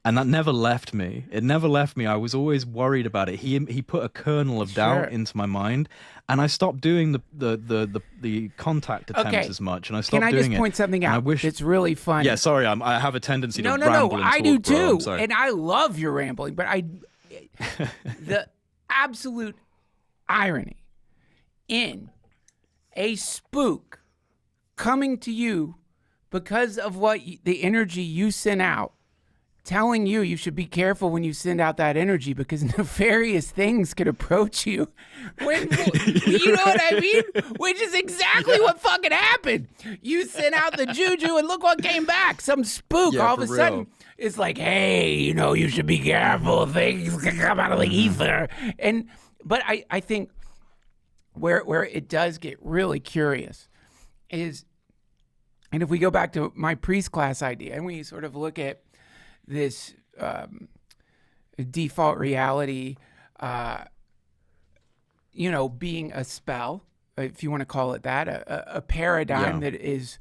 And that never left me. It never left me. I was always worried about it. He put a kernel of doubt into my mind, and I stopped doing the contact attempts as much. And I stopped doing it. Can I just point something out? It's really funny. Yeah, sorry, I have a tendency to ramble and talk, I do too, bro. and I love your rambling. But the absolute irony in a spook coming to you because of the energy you sent out, telling you should be careful when you send out that energy, because nefarious things could approach you. You know what I mean? Which is exactly what fucking happened. You sent out the juju, and look what came back. Some spook all of a sudden is like, hey, you know, you should be careful. Things can come out of the ether. But I think where it does get really curious is, and if we go back to my priest class idea, and we sort of look at this default reality, you know, being a spell, if you want to call it that, a paradigm that is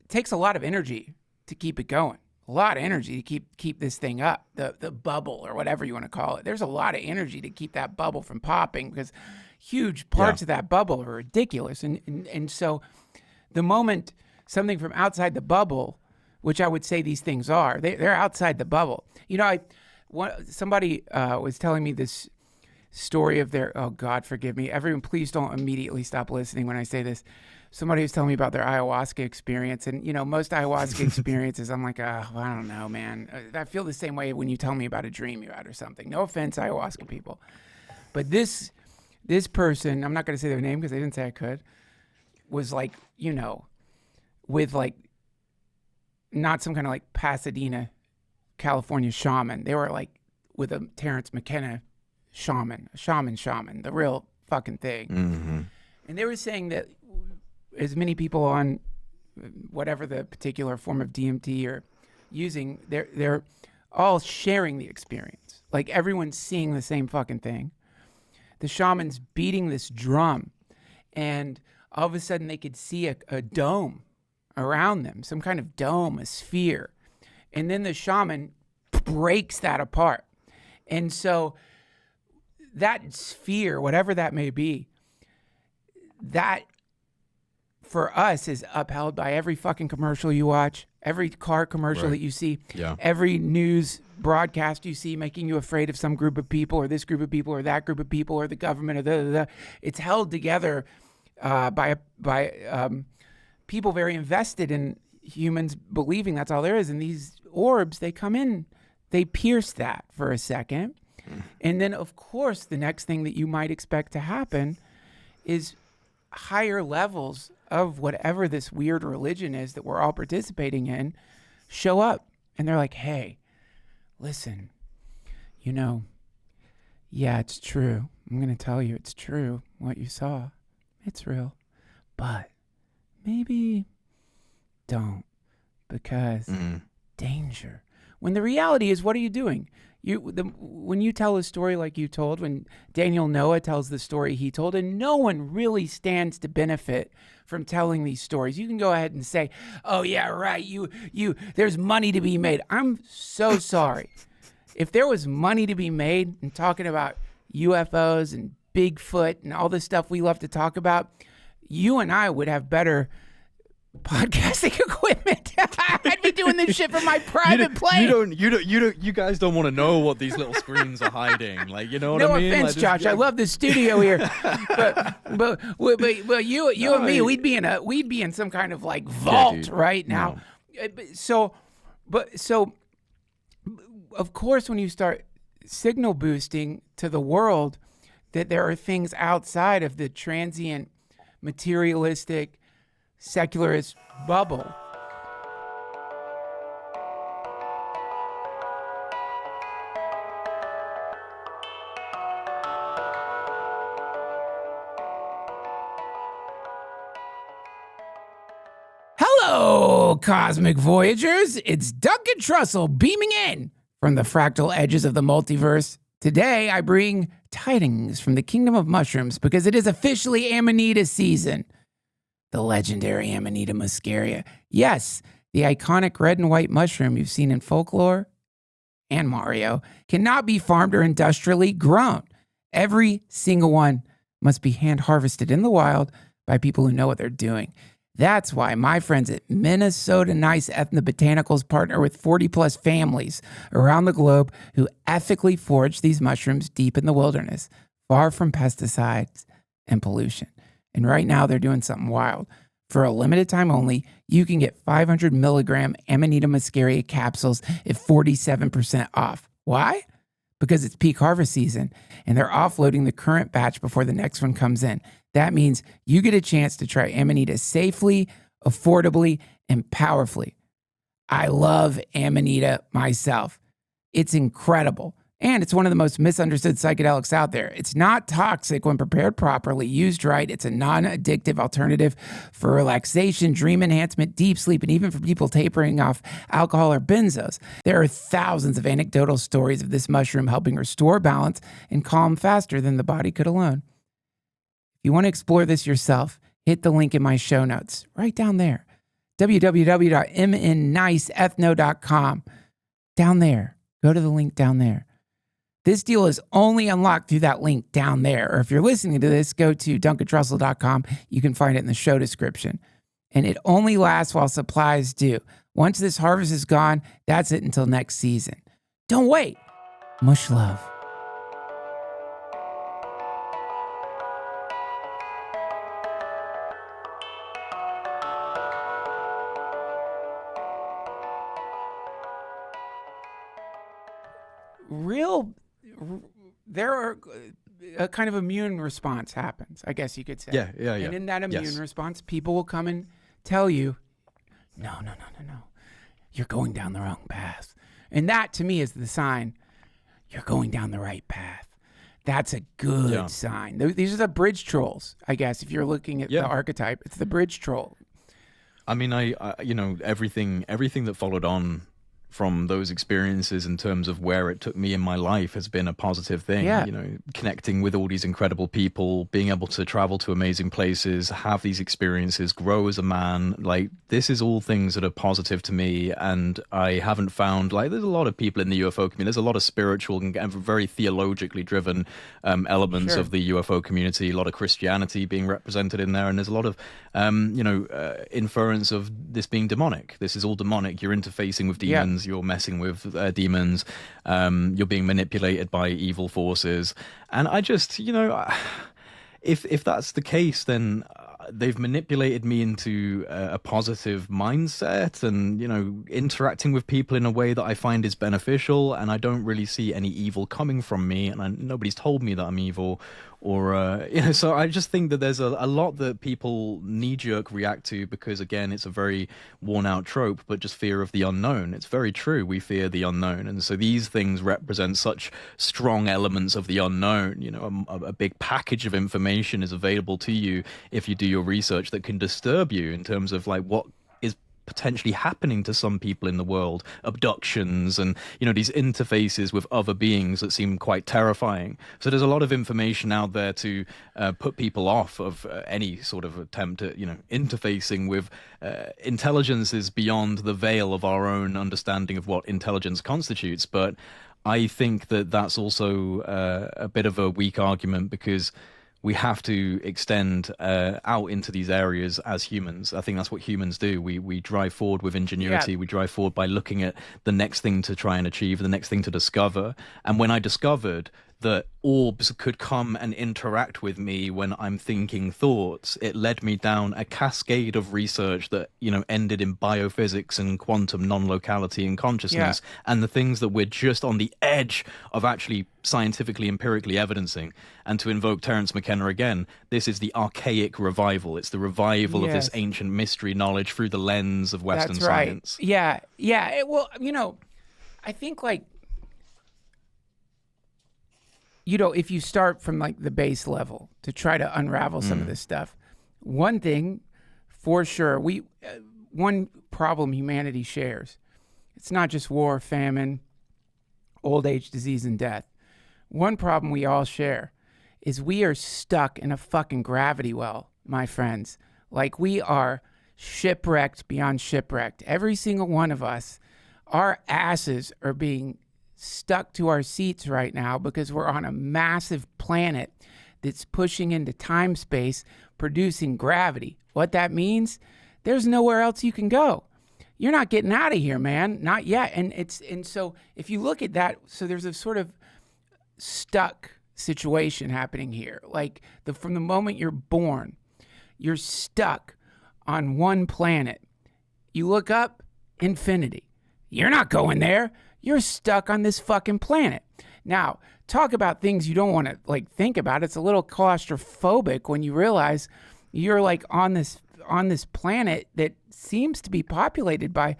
takes a lot of energy to keep it going, a lot of energy to keep this thing up, the bubble or whatever you want to call it. There's a lot of energy to keep that bubble from popping, because huge parts of that bubble are ridiculous, and so the moment something from outside the bubble, which I would say these things are, they're outside the bubble. You know, somebody was telling me this story of their, oh God, forgive me. Everyone, please don't immediately stop listening when I say this. somebody was telling me about their ayahuasca experience, and most ayahuasca experiences, I'm like, I don't know, man. I feel the same way when you tell me about a dream you had or something. No offense, ayahuasca people, but this person, I'm not going to say their name because they didn't say I could, was like, with like not some kind of like Pasadena, California shaman. They were like with a Terrence McKenna shaman, the real fucking thing. Mm-hmm. And they were saying that as many people on whatever the particular form of DMT are using, they're all sharing the experience. Like everyone's seeing the same fucking thing. The shaman's beating this drum, and all of a sudden they could see a dome around them, some kind of dome, a sphere. And then the shaman breaks that apart. And so that sphere, whatever that may be, that for us is upheld by every fucking commercial you watch, every car commercial that you see, every news broadcast you see making you afraid of some group of people or this group of people or that group of people or the government or the. It's held together by people very invested in humans believing that's all there is. And these orbs, they come in, they pierce that for a second. And then, of course, the next thing that you might expect to happen is higher levels of whatever this weird religion is that we're all participating in show up. And they're like, hey, listen, yeah, it's true. I'm going to tell you it's true. What you saw, it's real. But maybe don't, because danger. When the reality is, what are you doing? When you tell a story like you told, when Daniel Noah tells the story he told, and no one really stands to benefit from telling these stories. You can go ahead and say, oh yeah, right, there's money to be made. I'm so sorry. If there was money to be made in talking about UFOs and Bigfoot and all this stuff we love to talk about, you and I would have better podcasting equipment. I'd be doing this shit from my private plane. You guys don't want to know what these little screens are hiding. Like, you know what I mean? No offense, Josh. I love the studio here, but you and me, we'd be in some kind of like vault right now. No. So of course, when you start signal boosting to the world that there are things outside of the transient, materialistic, secularist bubble. Hello, Cosmic Voyagers. It's Duncan Trussell beaming in from the fractal edges of the multiverse. Today, I bring tidings from the kingdom of mushrooms because it is officially Amanita season. The legendary Amanita muscaria. Yes, the iconic red and white mushroom you've seen in folklore and Mario cannot be farmed or industrially grown. Every single one must be hand harvested in the wild by people who know what they're doing. That's why my friends at Minnesota Nice Ethnobotanicals partner with 40 plus families around the globe who ethically forage these mushrooms deep in the wilderness, far from pesticides and pollution. And right now they're doing something wild. For a limited time only, you can get 500 milligram Amanita muscaria capsules at 47% off. Why? Because it's peak harvest season and they're offloading the current batch before the next one comes in. That means you get a chance to try Amanita safely, affordably, and powerfully. I love Amanita myself. It's incredible. And it's one of the most misunderstood psychedelics out there. It's not toxic when prepared properly, used right. It's a non-addictive alternative for relaxation, dream enhancement, deep sleep, and even for people tapering off alcohol or benzos. There are thousands of anecdotal stories of this mushroom helping restore balance and calm faster than the body could alone. If you want to explore this yourself, hit the link in my show notes, right down there. www.mnniceethno.com. Down there. Go to the link down there. This deal is only unlocked through that link down there. Or if you're listening to this, go to duncantrussell.com. You can find it in the show description. And it only lasts while supplies do. Once this harvest is gone, that's it until next season. Don't wait. Much love. real, there are a kind of immune response happens, I guess you could say. Yeah. And in that immune Yes. response, people will come and tell you, no, you're going down the wrong path. And that to me is the sign you're going down the right path. That's a good sign. These are the bridge trolls, I guess, if you're looking at the archetype. It's the bridge troll. I mean, I everything that followed on from those experiences in terms of where it took me in my life has been a positive thing. Yeah. Connecting with all these incredible people, being able to travel to amazing places, have these experiences, grow as a man. Like, this is all things that are positive to me. And I haven't found, like, there's a lot of people in the UFO community. There's a lot of spiritual and very theologically driven elements of the UFO community, a lot of Christianity being represented in there. And there's a lot of, inference of this being demonic. This is all demonic. You're interfacing with demons. You're messing with demons. You're being manipulated by evil forces. And I just, if that's the case, then they've manipulated me into a positive mindset and, interacting with people in a way that I find is beneficial. And I don't really see any evil coming from me. And nobody's told me that I'm evil. Or, so I just think that there's a lot that people knee-jerk react to because, again, it's a very worn-out trope, but just fear of the unknown. It's very true. We fear the unknown. And so these things represent such strong elements of the unknown. A big package of information is available to you if you do your research that can disturb you in terms of, like, what is potentially happening to some people in the world, abductions and these interfaces with other beings that seem quite terrifying. So there's a lot of information out there to put people off of any sort of attempt at interfacing with intelligences beyond the veil of our own understanding of what intelligence constitutes. But I think that that's also a bit of a weak argument because we have to extend out into these areas as humans. I think that's what humans do. We drive forward with ingenuity. Yeah. We drive forward by looking at the next thing to try and achieve, the next thing to discover. And when I discovered that orbs could come and interact with me when I'm thinking thoughts, it led me down a cascade of research that, ended in biophysics and quantum non-locality and consciousness, and the things that we're just on the edge of actually scientifically, empirically evidencing. And to invoke Terence McKenna again, this is the archaic revival. It's the revival of this ancient mystery knowledge through the lens of Western science. Yeah. Well, I think, like, if you start from, like, the base level to try to unravel some of this stuff, one thing for sure, one problem humanity shares, it's not just war, famine, old age, disease, and death. One problem we all share is we are stuck in a fucking gravity well, my friends. Like, we are shipwrecked beyond shipwrecked. Every single one of us, our asses are being stuck to our seats right now because we're on a massive planet that's pushing into time space, producing gravity. What that means, there's nowhere else you can go. You're not getting out of here, man. Not yet. And so if you look at that, so there's a sort of stuck situation happening here. Like, from the moment you're born, you're stuck on one planet. You look up, infinity. You're not going there. You're stuck on this fucking planet. Now, talk about things you don't want to, like, think about. It's a little claustrophobic when you realize you're, like, on this planet that seems to be populated by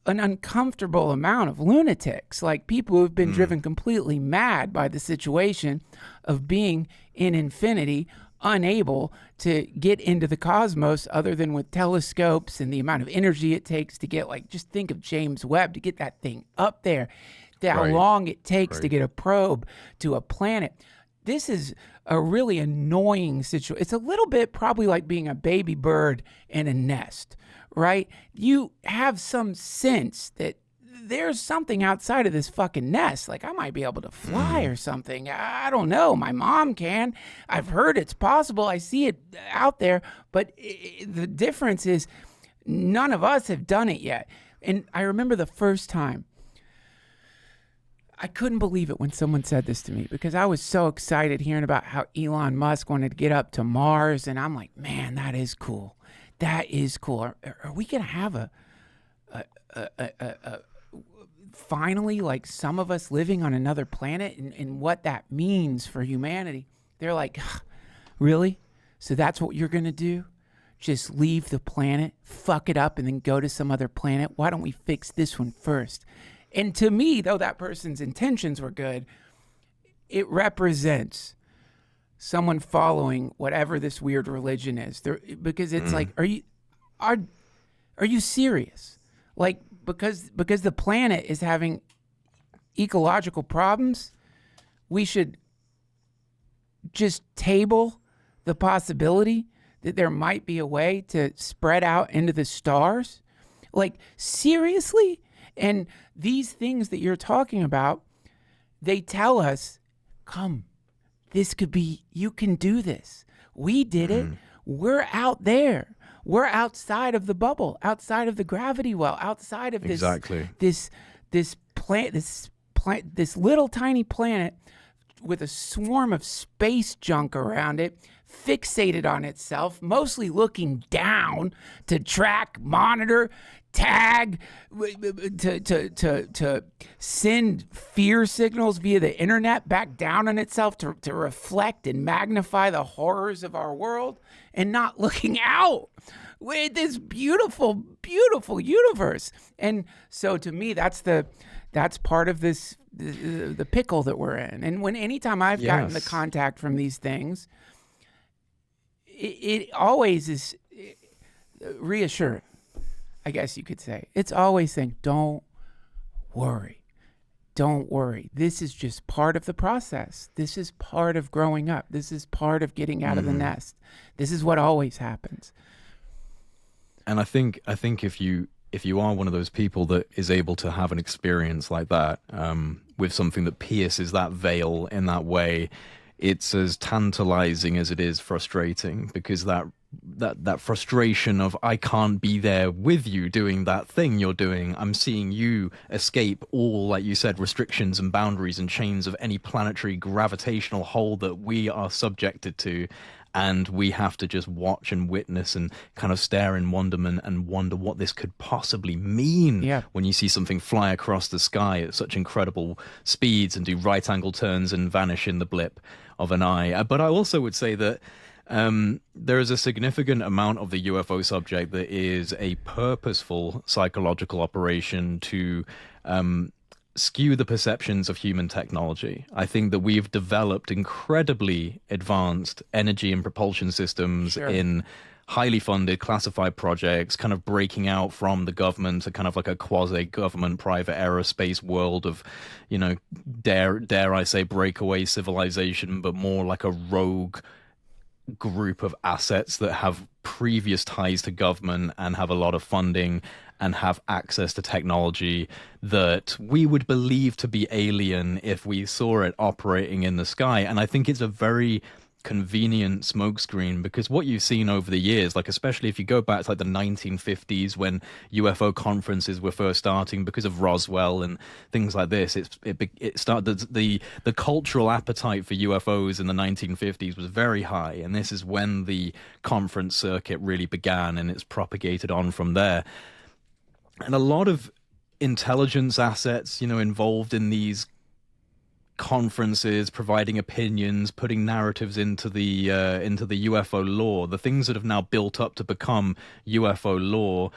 an uncomfortable amount of lunatics, like people who have been driven completely mad by the situation of being in infinity, unable to get into the cosmos other than with telescopes and the amount of energy it takes to get, like, just think of James Webb to get that thing up there, how long it takes to get a probe to a planet. This is a really annoying situation. It's a little bit probably like being a baby bird in a nest, right? You have some sense that there's something outside of this fucking nest. Like, I might be able to fly or something. I don't know. My mom can. I've heard it's possible. I see it out there. But the difference is none of us have done it yet. And I remember the first time, I couldn't believe it when someone said this to me because I was so excited hearing about how Elon Musk wanted to get up to Mars. And I'm like, man, that is cool. That is cool. Are we going to have finally, like some of us living on another planet and what that means for humanity. They're like, really? So that's what you're going to do? Just leave the planet, fuck it up, and then go to some other planet? Why don't we fix this one first? And to me, though that person's intentions were good, it represents someone following whatever this weird religion is. Because it's like, are you serious? Like, because the planet is having ecological problems, we should just table the possibility that there might be a way to spread out into the stars? Like, seriously? And these things that you're talking about, they tell us, come, this could be, you can do this. We did it. We're out there. We're outside of the bubble, outside of the gravity well, outside of this this little tiny planet with a swarm of space junk around it, fixated on itself, mostly looking down to track, monitor, tag, to send fear signals via the internet back down on itself to reflect and magnify the horrors of our world, and not looking out with this beautiful, beautiful universe. And so to me, that's part of this, the pickle that we're in. And anytime I've gotten the contact from these things, it always is reassuring, I guess you could say. It's always saying, don't worry. Don't worry. This is just part of the process. This is part of growing up. This is part of getting out of the nest. This is what always happens. And I think if you are one of those people that is able to have an experience like that, with something that pierces that veil in that way, it's as tantalizing as it is frustrating, because that frustration of, I can't be there with you doing that thing you're doing. I'm seeing you escape all, like you said, restrictions and boundaries and chains of any planetary gravitational hold that we are subjected to. And we have to just watch and witness and kind of stare in wonderment and wonder what this could possibly mean when you see something fly across the sky at such incredible speeds and do right angle turns and vanish in the blip of an eye. But I also would say that there is a significant amount of the UFO subject that is a purposeful psychological operation to skew the perceptions of human technology. I think that we've developed incredibly advanced energy and propulsion systems in highly funded classified projects, kind of breaking out from the government to kind of like a quasi-government private aerospace world of, you know, dare I say breakaway civilization, but more like a rogue group of assets that have previous ties to government and have a lot of funding and have access to technology that we would believe to be alien if we saw it operating in the sky. And I think it's a very convenient smokescreen, because what you've seen over the years, like especially if you go back to like the 1950s when UFO conferences were first starting because of Roswell and things like this, it started, the cultural appetite for UFOs in the 1950s was very high, and this is when the conference circuit really began, and it's propagated on from there. And a lot of intelligence assets, you know, involved in these conferences, providing opinions, putting narratives into the UFO lore, the things that have now built up to become UFO lore,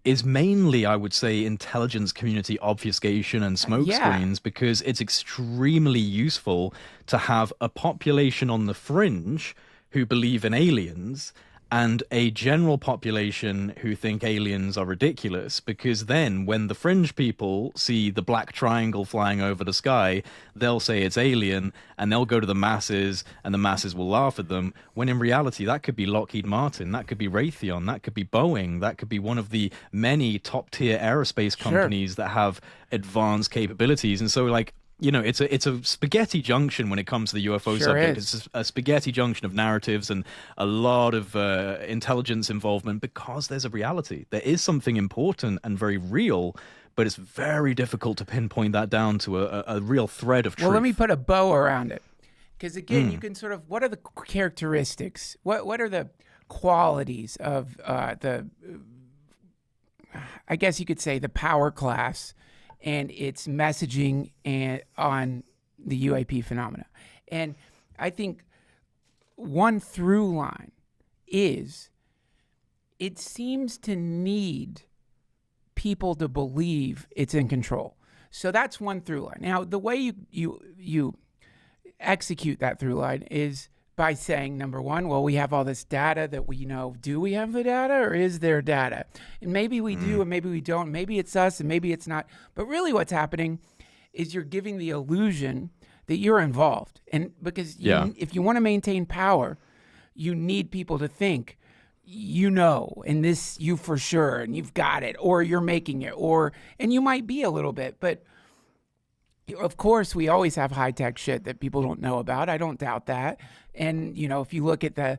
is mainly, I would say, intelligence community obfuscation and smokescreens, because it's extremely useful to have a population on the fringe who believe in aliens and a general population who think aliens are ridiculous, because then when the fringe people see the black triangle flying over the sky, they'll say it's alien, and they'll go to the masses, and the masses will laugh at them, when in reality that could be Lockheed Martin, that could be Raytheon, that could be Boeing, that could be one of the many top-tier aerospace companies that have advanced capabilities. And so, like, you know, it's a spaghetti junction when it comes to the UFO subject. It's a spaghetti junction of narratives and a lot of intelligence involvement, because there's a reality. There is something important and very real, but it's very difficult to pinpoint that down to a real thread of truth. Well, let me put a bow around it, because again, you can sort of, what are the characteristics? What are the qualities of I guess you could say, the power class and its messaging on the UAP phenomena. And I think one through line is it seems to need people to believe it's in control. So that's one through line. Now, the way you execute that through line is by saying, number one, well, we have all this data that we know. Do we have the data, or is there data? And maybe we do, and maybe we don't. Maybe it's us, and maybe it's not. But really what's happening is you're giving the illusion that you're involved. And because if you want to maintain power, you need people to think, and this, you for sure, and you've got it, or you're making it, and you might be a little bit, but of course, we always have high-tech shit that people don't know about. I don't doubt that. And, if you look at the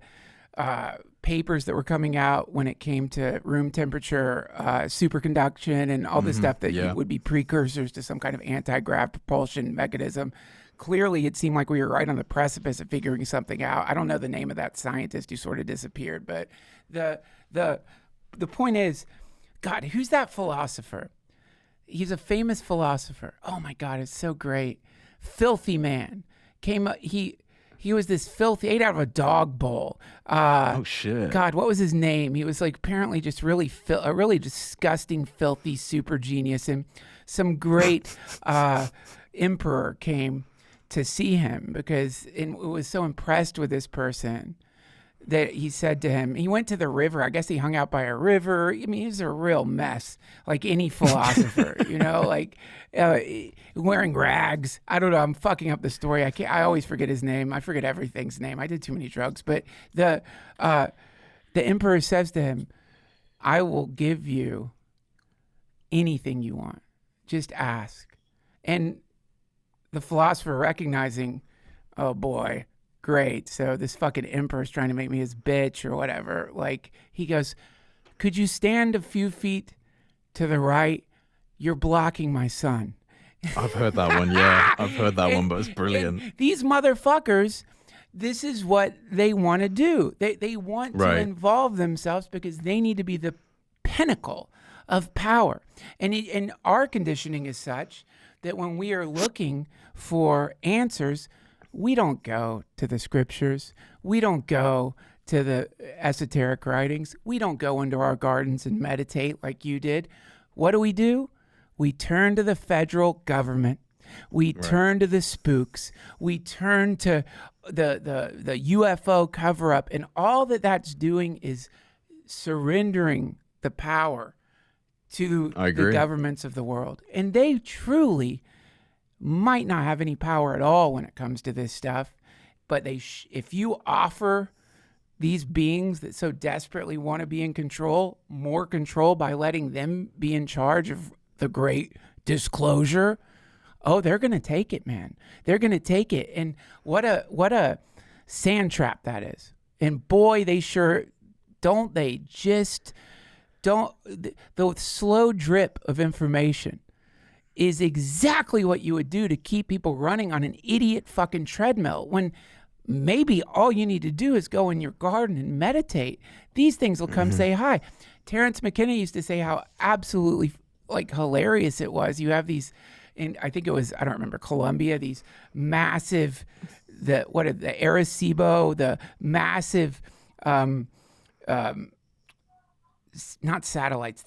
papers that were coming out when it came to room temperature superconduction and all this stuff that would be precursors to some kind of anti-grav propulsion mechanism, clearly it seemed like we were right on the precipice of figuring something out. I don't know the name of that scientist who sort of disappeared, but the point is, God, who's that philosopher? He's a famous philosopher. Oh my God, it's so great. Filthy man. He was this filthy, ate out of a dog bowl. Oh shit. God, what was his name? He was like apparently just really a really disgusting, filthy super genius. And some great emperor came to see him because it was so impressed with this person that he said to him, he went to the river. I guess he hung out by a river. I mean, he's a real mess, like any philosopher, like wearing rags. I don't know. I'm fucking up the story. I always forget his name. I forget everything's name. I did too many drugs. But the emperor says to him, I will give you anything you want. Just ask. And the philosopher, recognizing, oh boy, great. So this fucking emperor's trying to make me his bitch or whatever. Like, he goes, could you stand a few feet to the right? You're blocking my sun. I've heard that one. Yeah, I've heard that one, but it's brilliant. These motherfuckers, this is what they want to do. They want to involve themselves because they need to be the pinnacle of power. And our conditioning is such that when we are looking for answers, we don't go to the scriptures. We don't go to the esoteric writings. We don't go into our gardens and meditate like you did. What do? We turn to the federal government. We turn to the spooks. We turn to the UFO cover-up. And all that's doing is surrendering the power to the governments of the world. And they truly might not have any power at all when it comes to this stuff, but if you offer these beings that so desperately want to be in control more control by letting them be in charge of the great disclosure, oh, they're going to take it, man. They're going to take it. And what a sand trap that is. And boy, they sure don't. They just don't. The slow drip of information is exactly what you would do to keep people running on an idiot fucking treadmill when maybe all you need to do is go in your garden and meditate. These things will come say hi. Terrence McKenna used to say how absolutely hilarious it was. You have these, and I think it was, I don't remember, Colombia, these massive, the Arecibo, the massive, not satellites,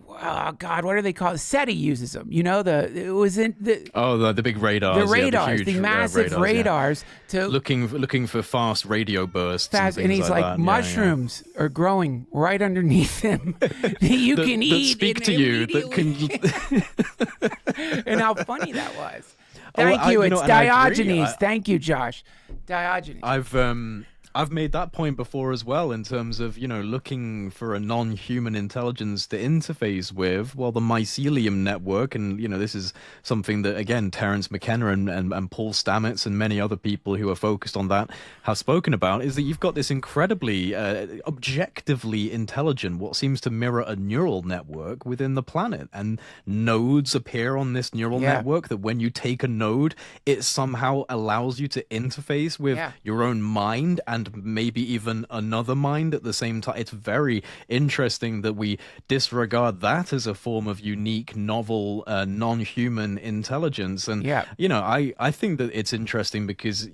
oh God, what are they called? SETI uses them. The big radars. The radars, the huge, the massive radars to looking for fast radio bursts. And he's like, mushrooms are growing right underneath him. You can eat. That speak to you. That can. And how funny that was. Thank you. It's Diogenes. Thank you, Josh. Diogenes. I've made that point before as well in terms of, looking for a non-human intelligence to interface with. Well, the mycelium network, and, this is something that, again, Terrence McKenna and Paul Stamets and many other people who are focused on that have spoken about, is that you've got this incredibly objectively intelligent, what seems to mirror a neural network within the planet. And nodes appear on this neural network that when you take a node, it somehow allows you to interface with your own mind and and maybe even another mind at the same time. It's very interesting that we disregard that as a form of unique, novel, non-human intelligence. And Yeah. I think that it's interesting because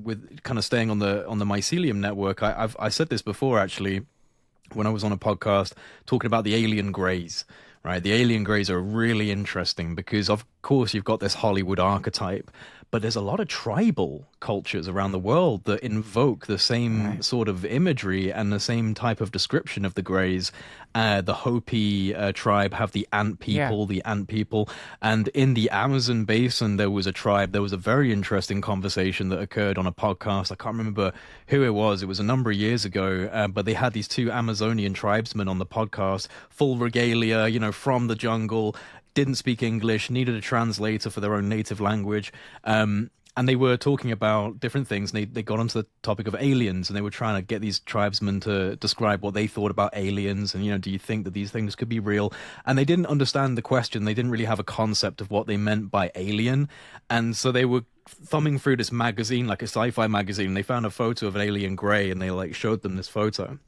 with kind of staying on the mycelium network, I said this before actually when I was on a podcast talking about the alien greys. Right, the alien greys are really interesting because, of course, you've got this Hollywood archetype, but there's a lot of tribal cultures around the world that invoke the same sort of imagery and the same type of description of the greys. The Hopi tribe have the ant people, and in the Amazon basin there was a tribe. There was a very interesting conversation that occurred on a podcast. I can't remember who it was. It was a number of years ago, but they had these two Amazonian tribesmen on the podcast, full regalia, from the jungle, didn't speak English, needed a translator for their own native language. And they were talking about different things. And they got onto the topic of aliens, and they were trying to get these tribesmen to describe what they thought about aliens. And, do you think that these things could be real? And they didn't understand the question. They didn't really have a concept of what they meant by alien. And so they were thumbing through this magazine, like a sci-fi magazine, and they found a photo of an alien gray, and they showed them this photo.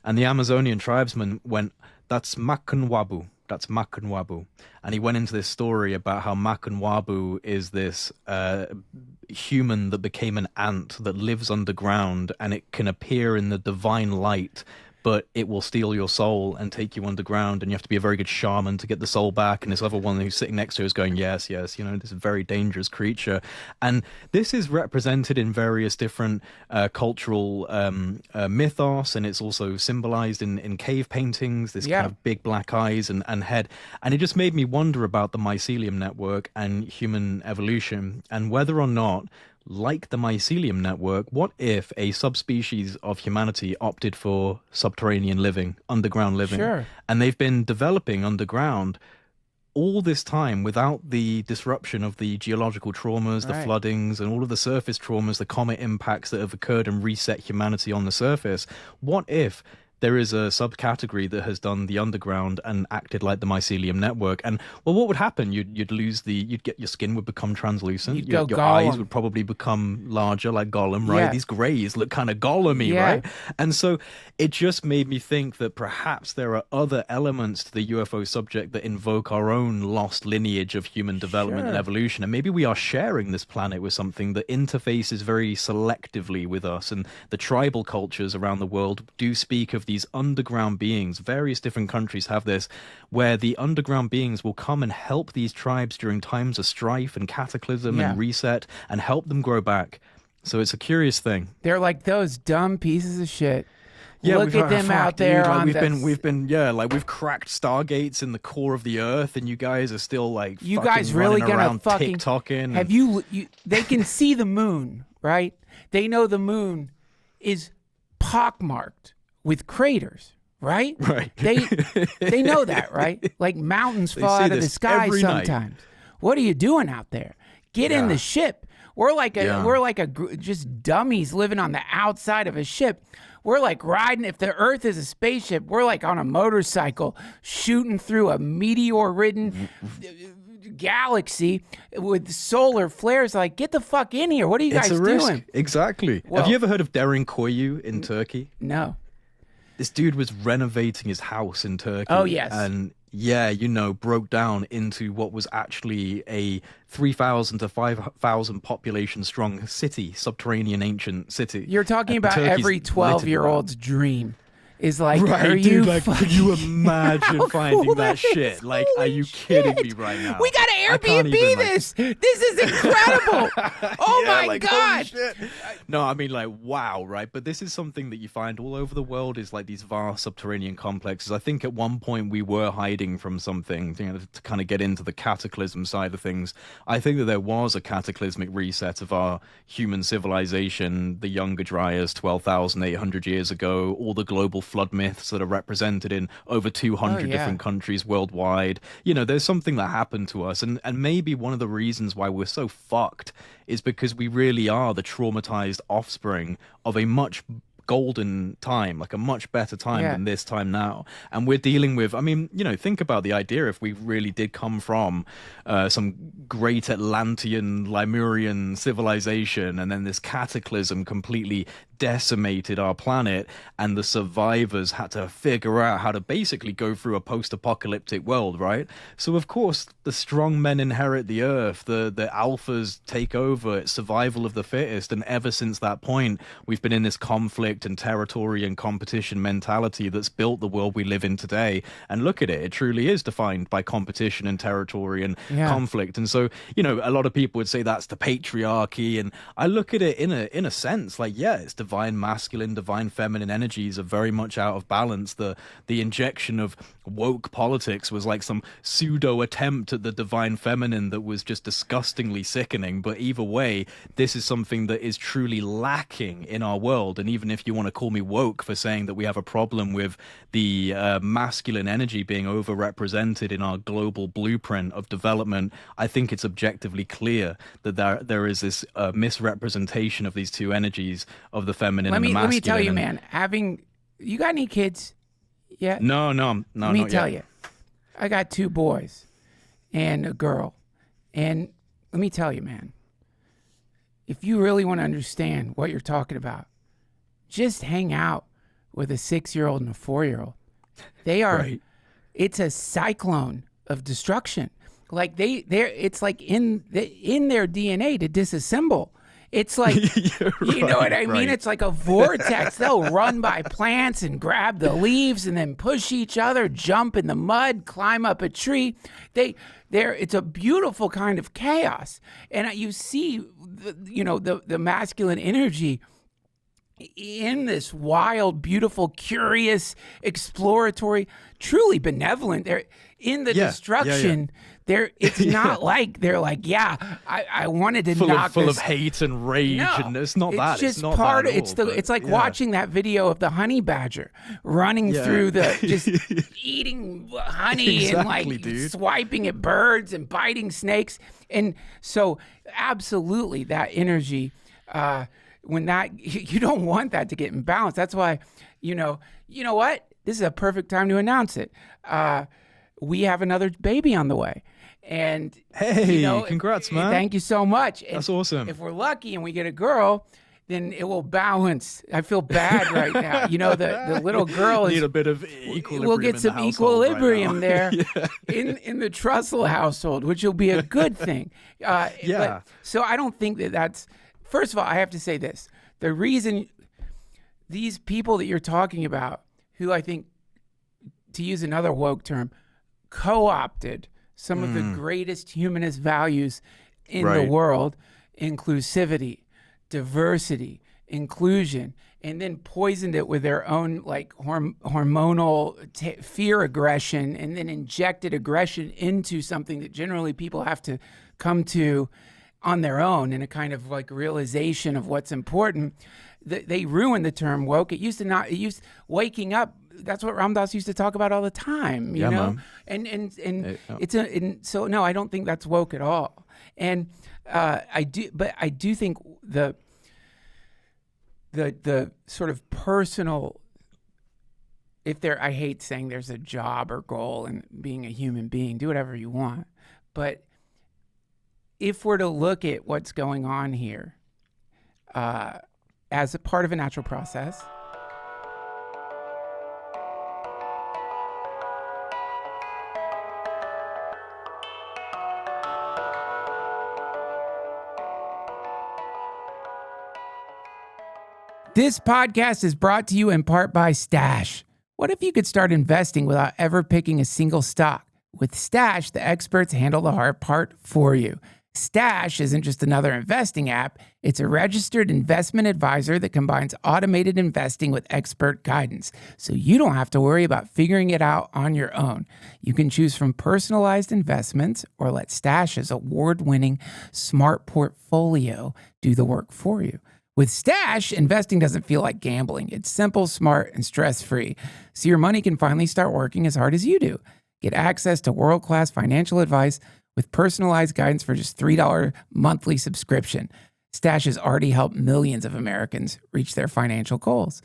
And the Amazonian tribesman went, "That's Makunwabu. That's Makunwabu." And he went into this story about how Makunwabu is this human that became an ant that lives underground, and it can appear in the divine light, but it will steal your soul and take you underground, and you have to be a very good shaman to get the soul back. And this other one who's sitting next to her is going, yes, this is a very dangerous creature. And this is represented in various different cultural mythos, and it's also symbolized in cave paintings, this kind of big black eyes and head. And it just made me wonder about the mycelium network and human evolution, and whether or not, like the mycelium network, what if a subspecies of humanity opted for subterranean living, underground living? Sure. And they've been developing underground all this time without the disruption of the geological traumas, the floodings, and all of the surface traumas, the comet impacts that have occurred and reset humanity on the surface. What if there is a subcategory that has done the underground and acted like the mycelium network? And well, what would happen? You'd lose your skin would become translucent. Your eyes would probably become larger, like Gollum, right? These greys look kind of Gollum-y, right? And so it just made me think that perhaps there are other elements to the UFO subject that invoke our own lost lineage of human development and evolution. And maybe we are sharing this planet with something that interfaces very selectively with us. And the tribal cultures around the world do speak of these underground beings. Various different countries have this, where the underground beings will come and help these tribes during times of strife and cataclysm and reset, and help them grow back. So it's a curious thing. They're like those dumb pieces of shit. Yeah, look at them out there. Dude, we've cracked stargates in the core of the earth, and you guys are still you guys really gonna fucking TikToking. Have you? They can see the moon, right? They know the moon is pockmarked with craters, right? Right. They know that, right? Like mountains fall out of the sky sometimes. What are you doing out there? Get in the ship. We're just dummies living on the outside of a ship. We're like riding, if the Earth is a spaceship, we're like on a motorcycle shooting through a meteor-ridden galaxy with solar flares. Like, get the fuck in here. What are you guys doing? Exactly. Well, have you ever heard of Derin Koyu in Turkey? No. This dude was renovating his house in Turkey. Oh, yes. And broke down into what was actually a 3,000 to 5,000 population strong city, subterranean ancient city. You're talking about every 12-year-old's dream. Is like, right, are dude, you like, fucking... Can you imagine finding cool that shit? Like, are you kidding me right now? We gotta Airbnb this. This is incredible. Oh my God. No, I mean, like, wow, right? But this is something that you find all over the world, is like these vast subterranean complexes. I think at one point we were hiding from something, to kind of get into the cataclysm side of things. I think that there was a cataclysmic reset of our human civilization, the Younger Dryas 12,800 years ago, all the global flood myths that are represented in over 200 different countries worldwide. There's something that happened to us, and maybe one of the reasons why we're so fucked is because we really are the traumatized offspring of a much golden time, like a much better time than this time now. And we're dealing with, think about the idea, if we really did come from some great Atlantean, Lemurian civilization, and then this cataclysm completely decimated our planet, and the survivors had to figure out how to basically go through a post-apocalyptic world, right? So of course the strong men inherit the earth, the alphas take over, it's survival of the fittest, and ever since that point we've been in this conflict and territory and competition mentality that's built the world we live in today. And look at it, it truly is defined by competition and territory and conflict. And so, you know, a lot of people would say that's the patriarchy, and I look at it in a sense like, yeah, it's divine masculine, divine feminine energies are very much out of balance. The injection of woke politics was like some pseudo attempt at the divine feminine that was just disgustingly sickening. But either way, this is something that is truly lacking in our world. And even if you want to call me woke for saying that we have a problem with the masculine energy being overrepresented in our global blueprint of development, I think it's objectively clear that there is this misrepresentation of these two energies, of the feminine and the masculine. Let me tell you, man, you got any kids yet? No, Let me tell you, I got 2 boys and a girl. And let me tell you, man, if you really want to understand what you're talking about, just hang out with a 6-year-old and a 4-year-old. They are, right. It's a cyclone of destruction. Like it's like in their DNA to disassemble. It's like, you know what I mean? Right. It's like a vortex. They'll run by plants and grab the leaves and then push each other, jump in the mud, climb up a tree. It's a beautiful kind of chaos. And you see, the masculine energy in this wild, beautiful, curious, exploratory, truly benevolent. They're in the destruction. It's not like they're like, I wanted to knock full of hate and rage, and it's not that. It's just it's not part that of it's like watching that video of the honey badger running through just eating honey and like swiping at birds and biting snakes. And so absolutely that energy, when that you don't want that to get imbalanced. That's why, you know what? This is a perfect time to announce it. We have another baby on the way. And hey, congrats, man. Thank you so much. That's awesome. If we're lucky and we get a girl, then it will balance. I feel bad right now. The little girl need a bit of equilibrium. We'll get some equilibrium there in the Trussell household, which will be a good thing. So I don't think that's. First of all, I have to say this. The reason these people that you're talking about, who I think, to use another woke term, co-opted some of the greatest humanist values in the world, inclusivity, diversity, inclusion, and then poisoned it with their own like hormonal fear aggression, and then injected aggression into something that generally people have to come to on their own in a kind of like realization of what's important. They ruined the term woke. It used waking up. That's what Ram Dass used to talk about all the time, you know? Man. And so no, I don't think that's woke at all. And I do think the sort of personal, I hate saying there's a job or goal in being a human being, do whatever you want. But if we're to look at what's going on here as a part of a natural process, this podcast is brought to you in part by Stash. What if you could start investing without ever picking a single stock? With Stash, the experts handle the hard part for you. Stash isn't just another investing app. It's a registered investment advisor that combines automated investing with expert guidance, so you don't have to worry about figuring it out on your own. You can choose from personalized investments or let Stash's award-winning Smart Portfolio do the work for you. With Stash, investing doesn't feel like gambling. It's simple, smart, and stress-free, so your money can finally start working as hard as you do. Get access to world-class financial advice with personalized guidance for just $3 monthly subscription. Stash has already helped millions of Americans reach their financial goals.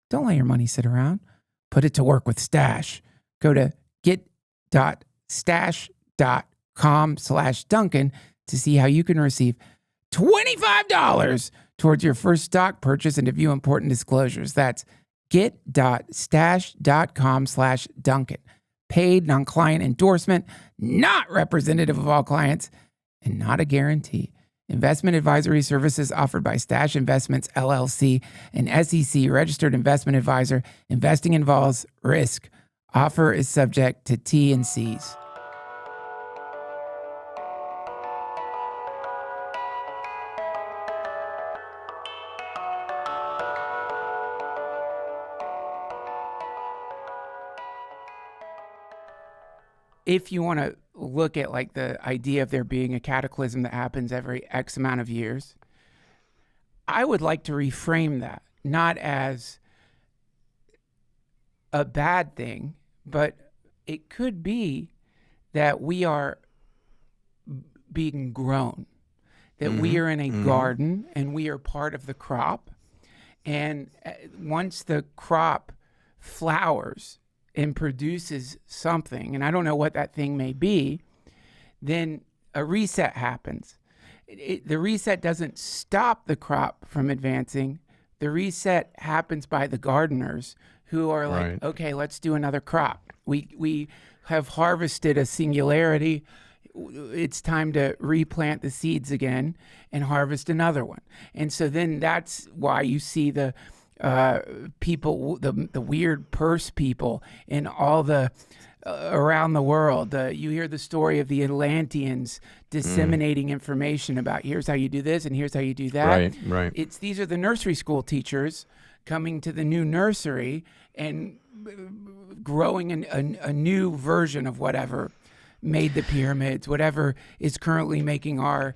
Don't let your money sit around. Put it to work with Stash. Go to get.stash.com/Duncan to see how you can receive $25 towards your first stock purchase and to view important disclosures. That's get.stash.com/Duncan. Paid non-client endorsement, not representative of all clients, and not a guarantee. Investment advisory services offered by Stash Investments, LLC, an SEC registered investment advisor. Investing involves risk. Offer is subject to T&Cs. If you want to look at like the idea of there being a cataclysm that happens every X amount of years, I would like to reframe that not as a bad thing, but it could be that we are being grown, that we are in a garden and we are part of the crop. And once the crop flowers and produces something, and I don't know what that thing may be, then a reset happens. The reset doesn't stop the crop from advancing. The reset happens by the gardeners who are like, okay, let's do another crop. We have harvested a singularity. It's time to replant the seeds again and harvest another one. And so then that's why you see the people, the weird purse people in all the around the world. You hear the story of the Atlanteans disseminating information about here's how you do this and here's how you do that. Right. These are the nursery school teachers coming to the new nursery and growing a new version of whatever made the pyramids, whatever is currently making our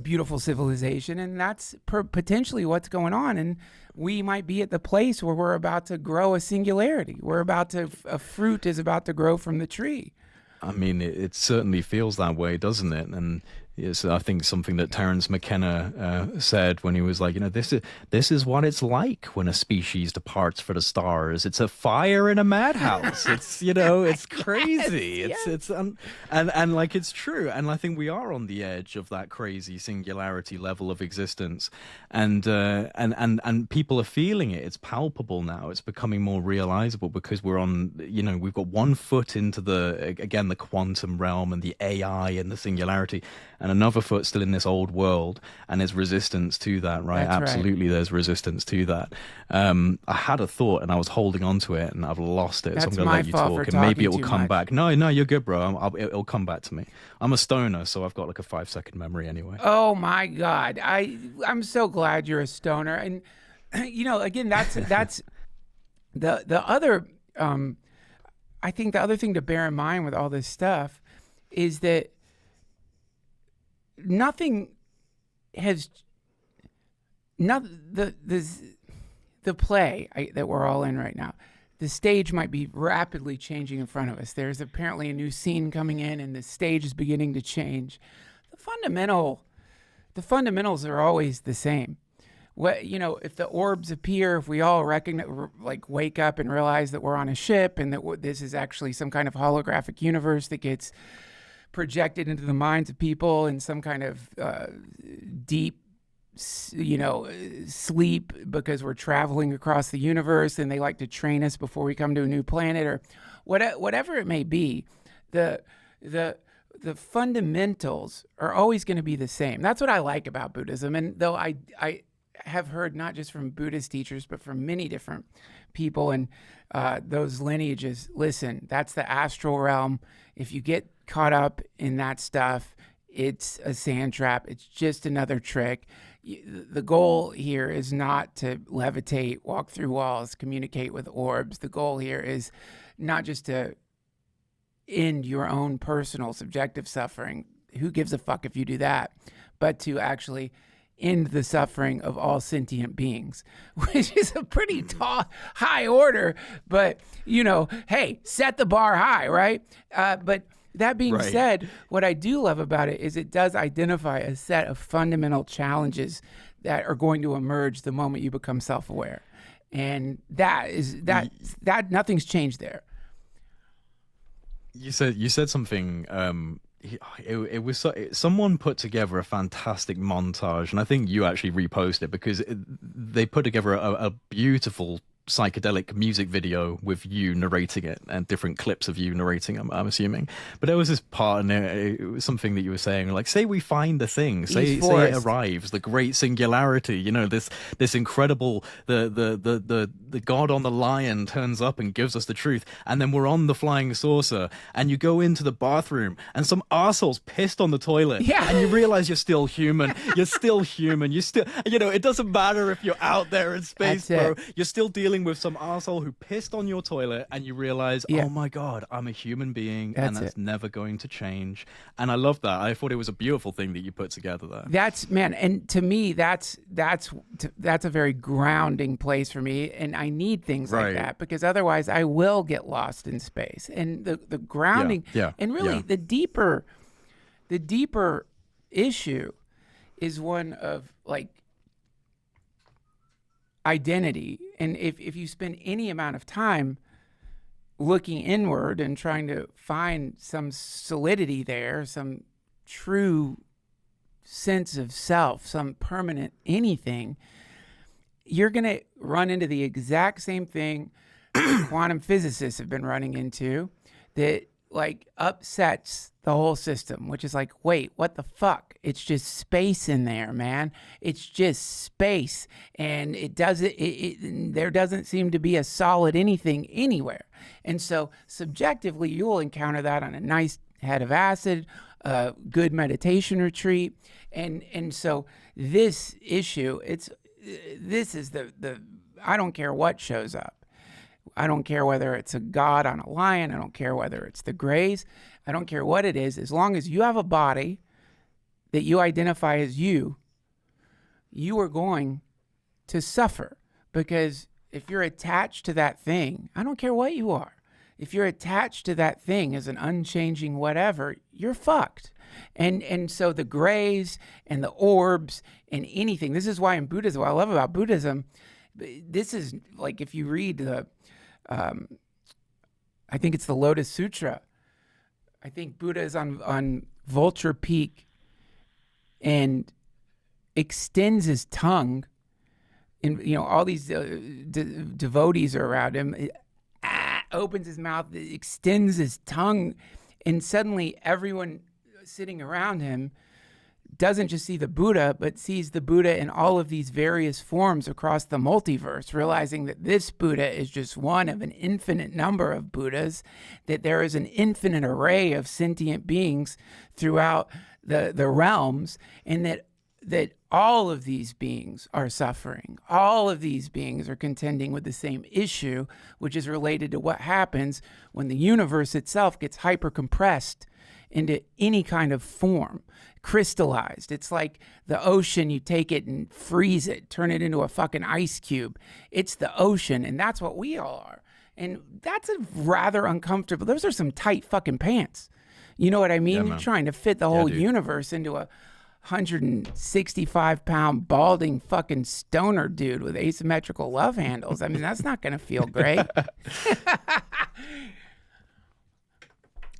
beautiful civilization. And that's potentially what's going on. And we might be at the place where we're about to grow a singularity. A fruit is about to grow from the tree. I mean, it certainly feels that way, doesn't it? And it's, I think, something that Terence McKenna said when he was like, this is what it's like when a species departs for the stars. It's a fire in a madhouse. It's it's crazy. Yes. And like it's true. And I think we are on the edge of that crazy singularity level of existence. And people are feeling it. It's palpable now. It's becoming more realizable because we're on. We've got one foot into the quantum realm and the AI and the singularity, and another foot still in this old world, and there's resistance to that, right? That's Absolutely, there's resistance to that. I had a thought and I was holding on to it and I've lost it, so I'm going to let you talk and maybe it will come back. No, you're good, bro. It'll come back to me. I'm a stoner, so I've got like a 5-second memory anyway. Oh my God. I'm so glad you're a stoner. And, again, that's the other, I think the other thing to bear in mind with all this stuff is that the play that we're all in right now, the stage might be rapidly changing in front of us. There's apparently a new scene coming in and the stage is beginning to change. The fundamentals are always the same. If the orbs appear, if we all recognize, like wake up and realize that we're on a ship and that this is actually some kind of holographic universe that gets projected into the minds of people in some kind of deep, sleep because we're traveling across the universe and they like to train us before we come to a new planet or whatever it may be, the fundamentals are always going to be the same. That's what I like about Buddhism. And though I have heard not just from Buddhist teachers, but from many different people and those lineages, listen, that's the astral realm. If you get caught up in that stuff, it's a sand trap. It's just another trick. The goal here is not to levitate, walk through walls, communicate with orbs. The goal here is not just to end your own personal subjective suffering. Who gives a fuck if you do that? But to actually end the suffering of all sentient beings, which is a pretty high order, but hey, set the bar high, right? But that being said, what I do love about it is it does identify a set of fundamental challenges that are going to emerge the moment you become self-aware. And that nothing's changed there. You said something it was someone put together a fantastic montage, and I think you actually reposted it because they put together a beautiful psychedelic music video with you narrating it and different clips of you narrating. I'm assuming, but there was this part, and it was something that you were saying, like, say we find the thing, say it arrives, the great singularity. You know, this incredible the god on the lion turns up and gives us the truth, and then we're on the flying saucer, and you go into the bathroom, and some arsehole's pissed on the toilet, and you realize you're still human. You're still human. You still, you know, it doesn't matter if you're out there in space, bro. You're still dealing with some arsehole who pissed on your toilet, and you realize, oh my god, I'm a human being, and that's never going to change. And I love that. I thought it was a beautiful thing that you put together there. That's, man, and to me, that's a very grounding place for me, and I need things like that, because otherwise I will get lost in space. And the grounding, and really the deeper issue is one of, like, identity. And if you spend any amount of time looking inward and trying to find some solidity there, some true sense of self, some permanent anything, you're going to run into the exact same thing quantum physicists have been running into, that like upsets the whole system, which is like, wait, what the fuck? It's just space in there, man. It's just space. And there doesn't seem to be a solid anything anywhere. And so subjectively, you'll encounter that on a nice head of acid, a good meditation retreat. And so this issue, this is the I don't care what shows up. I don't care whether it's a god on a lion. I don't care whether it's the Greys. I don't care what it is. As long as you have a body that you identify as you are going to suffer. Because if you're attached to that thing, I don't care what you are. If you're attached to that thing as an unchanging whatever, you're fucked. And so the Greys and the orbs and anything, this is why in Buddhism, what I love about Buddhism, this is like, if you read the, I think it's the Lotus Sutra. I think Buddha is on Vulture Peak and extends his tongue, and all these devotees are around him. Opens his mouth, extends his tongue, and suddenly everyone sitting around him doesn't just see the Buddha, but sees the Buddha in all of these various forms across the multiverse, realizing that this Buddha is just one of an infinite number of Buddhas, that there is an infinite array of sentient beings throughout the realms, and that all of these beings are suffering. All of these beings are contending with the same issue, which is related to what happens when the universe itself gets hyper-compressed into any kind of form, crystallized. It's like the ocean, you take it and freeze it, turn it into a fucking ice cube. It's the ocean, and that's what we all are. And that's a rather uncomfortable. Those are some tight fucking pants. You know what I mean? You're trying to fit the whole universe into a 165-pound balding fucking stoner dude with asymmetrical love handles. I mean, that's not going to feel great.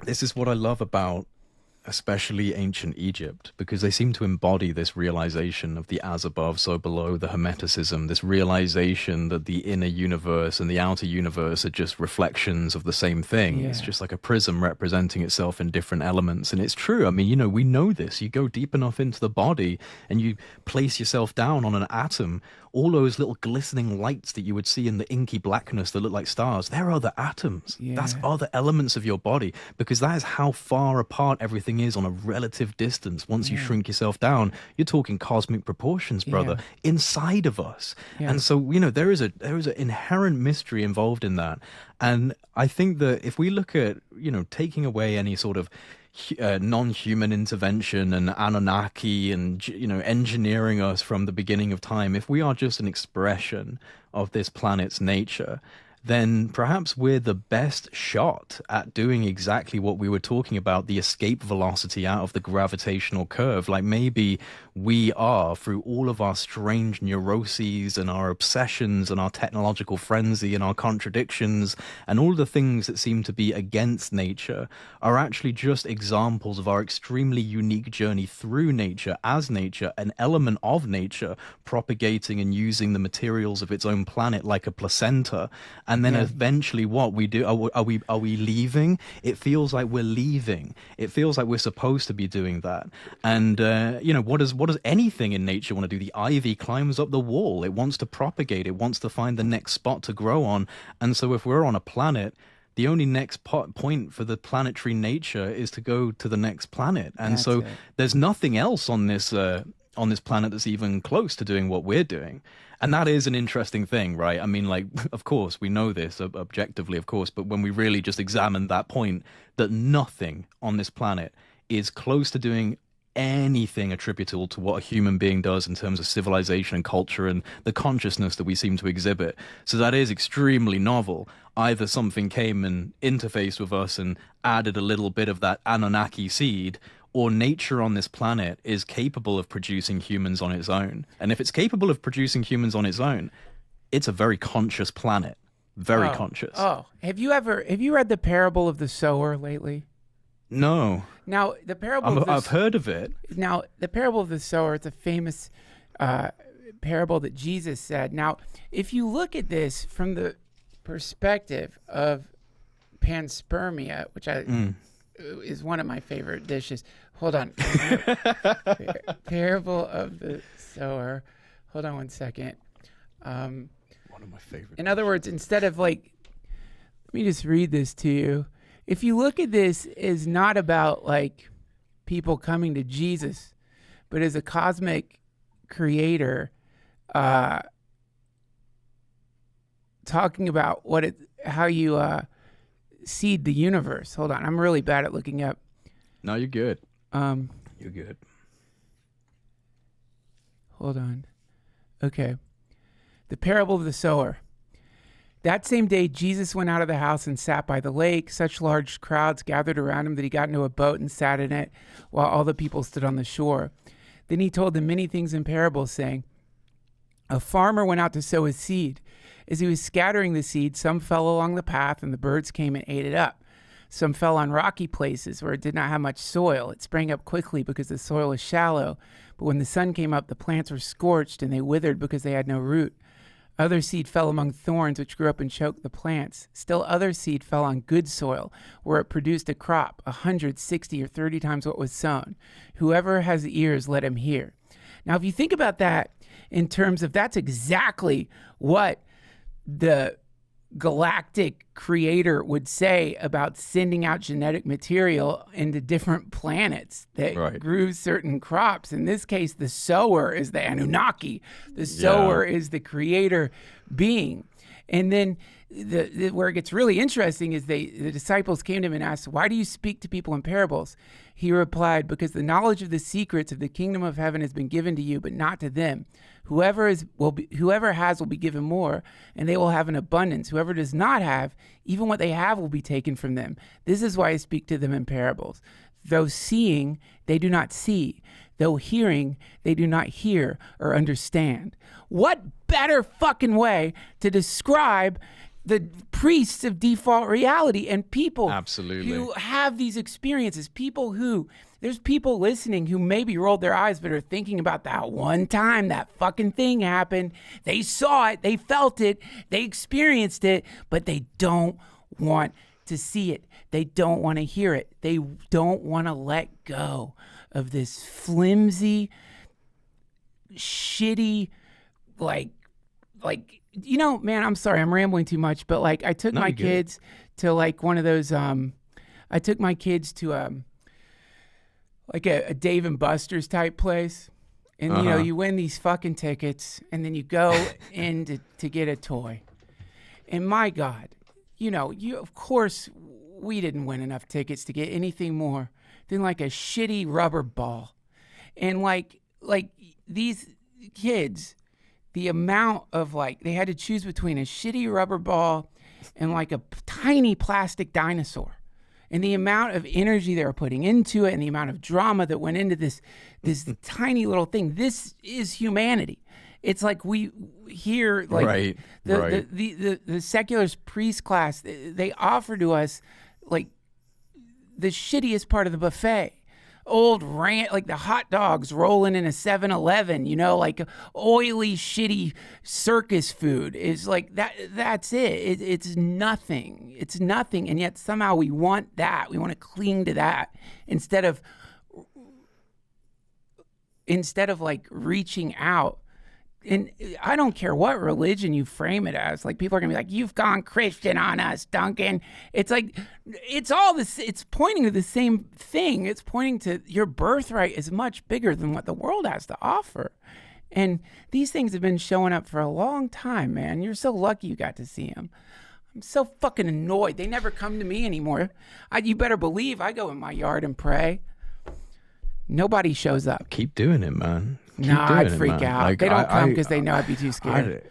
This is what I love about especially ancient Egypt, because they seem to embody this realization of the as above, so below, the hermeticism, this realization that the inner universe and the outer universe are just reflections of the same thing. It's just like a prism representing itself in different elements. And it's true. I mean, we know this. You go deep enough into the body and you place yourself down on an atom, all those little glistening lights that you would see in the inky blackness that look like stars, they're other atoms. That's other elements of your body, because that is how far apart everything is on a relative distance. Once you shrink yourself down, you're talking cosmic proportions, brother, inside of us. And so, there is an inherent mystery involved in that. And I think that if we look at, taking away any sort of non-human intervention and Anunnaki and engineering us from the beginning of time, if we are just an expression of this planet's nature, then perhaps we're the best shot at doing exactly what we were talking about, the escape velocity out of the gravitational curve. Like maybe we are, through all of our strange neuroses and our obsessions and our technological frenzy and our contradictions and all the things that seem to be against nature, are actually just examples of our extremely unique journey through nature, as nature, an element of nature, propagating and using the materials of its own planet like a placenta. And then eventually what we do, are we leaving? It feels like we're leaving. It feels like we're supposed to be doing that. And what does anything in nature want to do? The ivy climbs up the wall. It wants to propagate. It wants to find the next spot to grow on. And so if we're on a planet, the only next point for the planetary nature is to go to the next planet. And so there's nothing else on this planet that's even close to doing what we're doing. And that is an interesting thing, right? I mean, like, of course, we know this objectively, of course, but when we really just examine that point, that nothing on this planet is close to doing anything attributable to what a human being does in terms of civilization and culture and the consciousness that we seem to exhibit. So that is extremely novel. Either something came and interfaced with us and added a little bit of that Anunnaki seed, or nature on this planet is capable of producing humans on its own. And if it's capable of producing humans on its own, it's a very conscious planet. Very conscious. Oh, have you read the parable of the sower lately? No. Now, the parable I've heard of it. Now, the parable of the sower, it's a famous parable that Jesus said. Now, if you look at this from the perspective of panspermia, which is one of my favorite dishes. Hold on. Parable of the sower. Hold on one second. One of my favorite. In other words, instead of let me just read this to you. If you look at this as not about people coming to Jesus, but as a cosmic creator talking about how you seed the universe. Hold on, I'm really bad at looking up. No, you're good. You're good. Hold on. Okay. The parable of the sower. That same day, Jesus went out of the house and sat by the lake. Such large crowds gathered around him that he got into a boat and sat in it while all the people stood on the shore. Then he told them many things in parables, saying, a farmer went out to sow his seed. As he was scattering the seed, some fell along the path, and the birds came and ate it up. Some fell on rocky places where it did not have much soil. It sprang up quickly because the soil was shallow. But when the sun came up, the plants were scorched, and they withered because they had no root. Other seed fell among thorns, which grew up and choked the plants. Still other seed fell on good soil, where it produced a crop, 100, 60, or 30 times what was sown. Whoever has ears, let him hear. Now, if you think about that in terms of that's exactly what the galactic creator would say about sending out genetic material into different planets that grew certain crops. In this case, the sower is the Anunnaki. The sower is the creator being. And then where it gets really interesting is the disciples came to him and asked, why do you speak to people in parables? He replied, because the knowledge of the secrets of the kingdom of heaven has been given to you, but not to them. Whoever has will be given more, and they will have an abundance. Whoever does not have, even what they have will be taken from them. This is why I speak to them in parables. Though seeing, they do not see. Though hearing, they do not hear or understand. What better fucking way to describe the priests of default reality and people who have these experiences, there's people listening who maybe rolled their eyes but are thinking about that one time that fucking thing happened. They saw it, they felt it, they experienced it, but they don't want to see it. They don't want to hear it. They don't want to let go of this flimsy, shitty, man, I'm sorry, I'm rambling too much, but I took my kids to one of those, I took my kids to a Dave and Buster's type place. And, you win these fucking tickets and then you go in to get a toy. And my God, of course, we didn't win enough tickets to get anything more than a shitty rubber ball. And these kids, the amount of they had to choose between a shitty rubber ball and like a tiny plastic dinosaur. And the amount of energy they were putting into it and the amount of drama that went into this tiny little thing. This is humanity. It's like we here, like the secularist priest class, they offer to us like the shittiest part of the buffet. Old rant, like the hot dogs rolling in a 7-Eleven, you know, like oily, shitty circus food is like that. That's it. It's nothing. It's nothing. And yet somehow we want that. We want to cling to that instead of like reaching out. And I don't care what religion you frame it as. Like, people are going to be like, you've gone Christian on us, Duncan. It's like, it's all this, it's pointing to the same thing. It's pointing to your birthright is much bigger than what the world has to offer. And these things have been showing up for a long time, man. You're so lucky you got to see them. I'm so fucking annoyed. They never come to me anymore. You better believe I go in my yard and pray. Nobody shows up. Keep doing it, man. No, I'd freak out. Like, they don't come because they know I'd be too scared.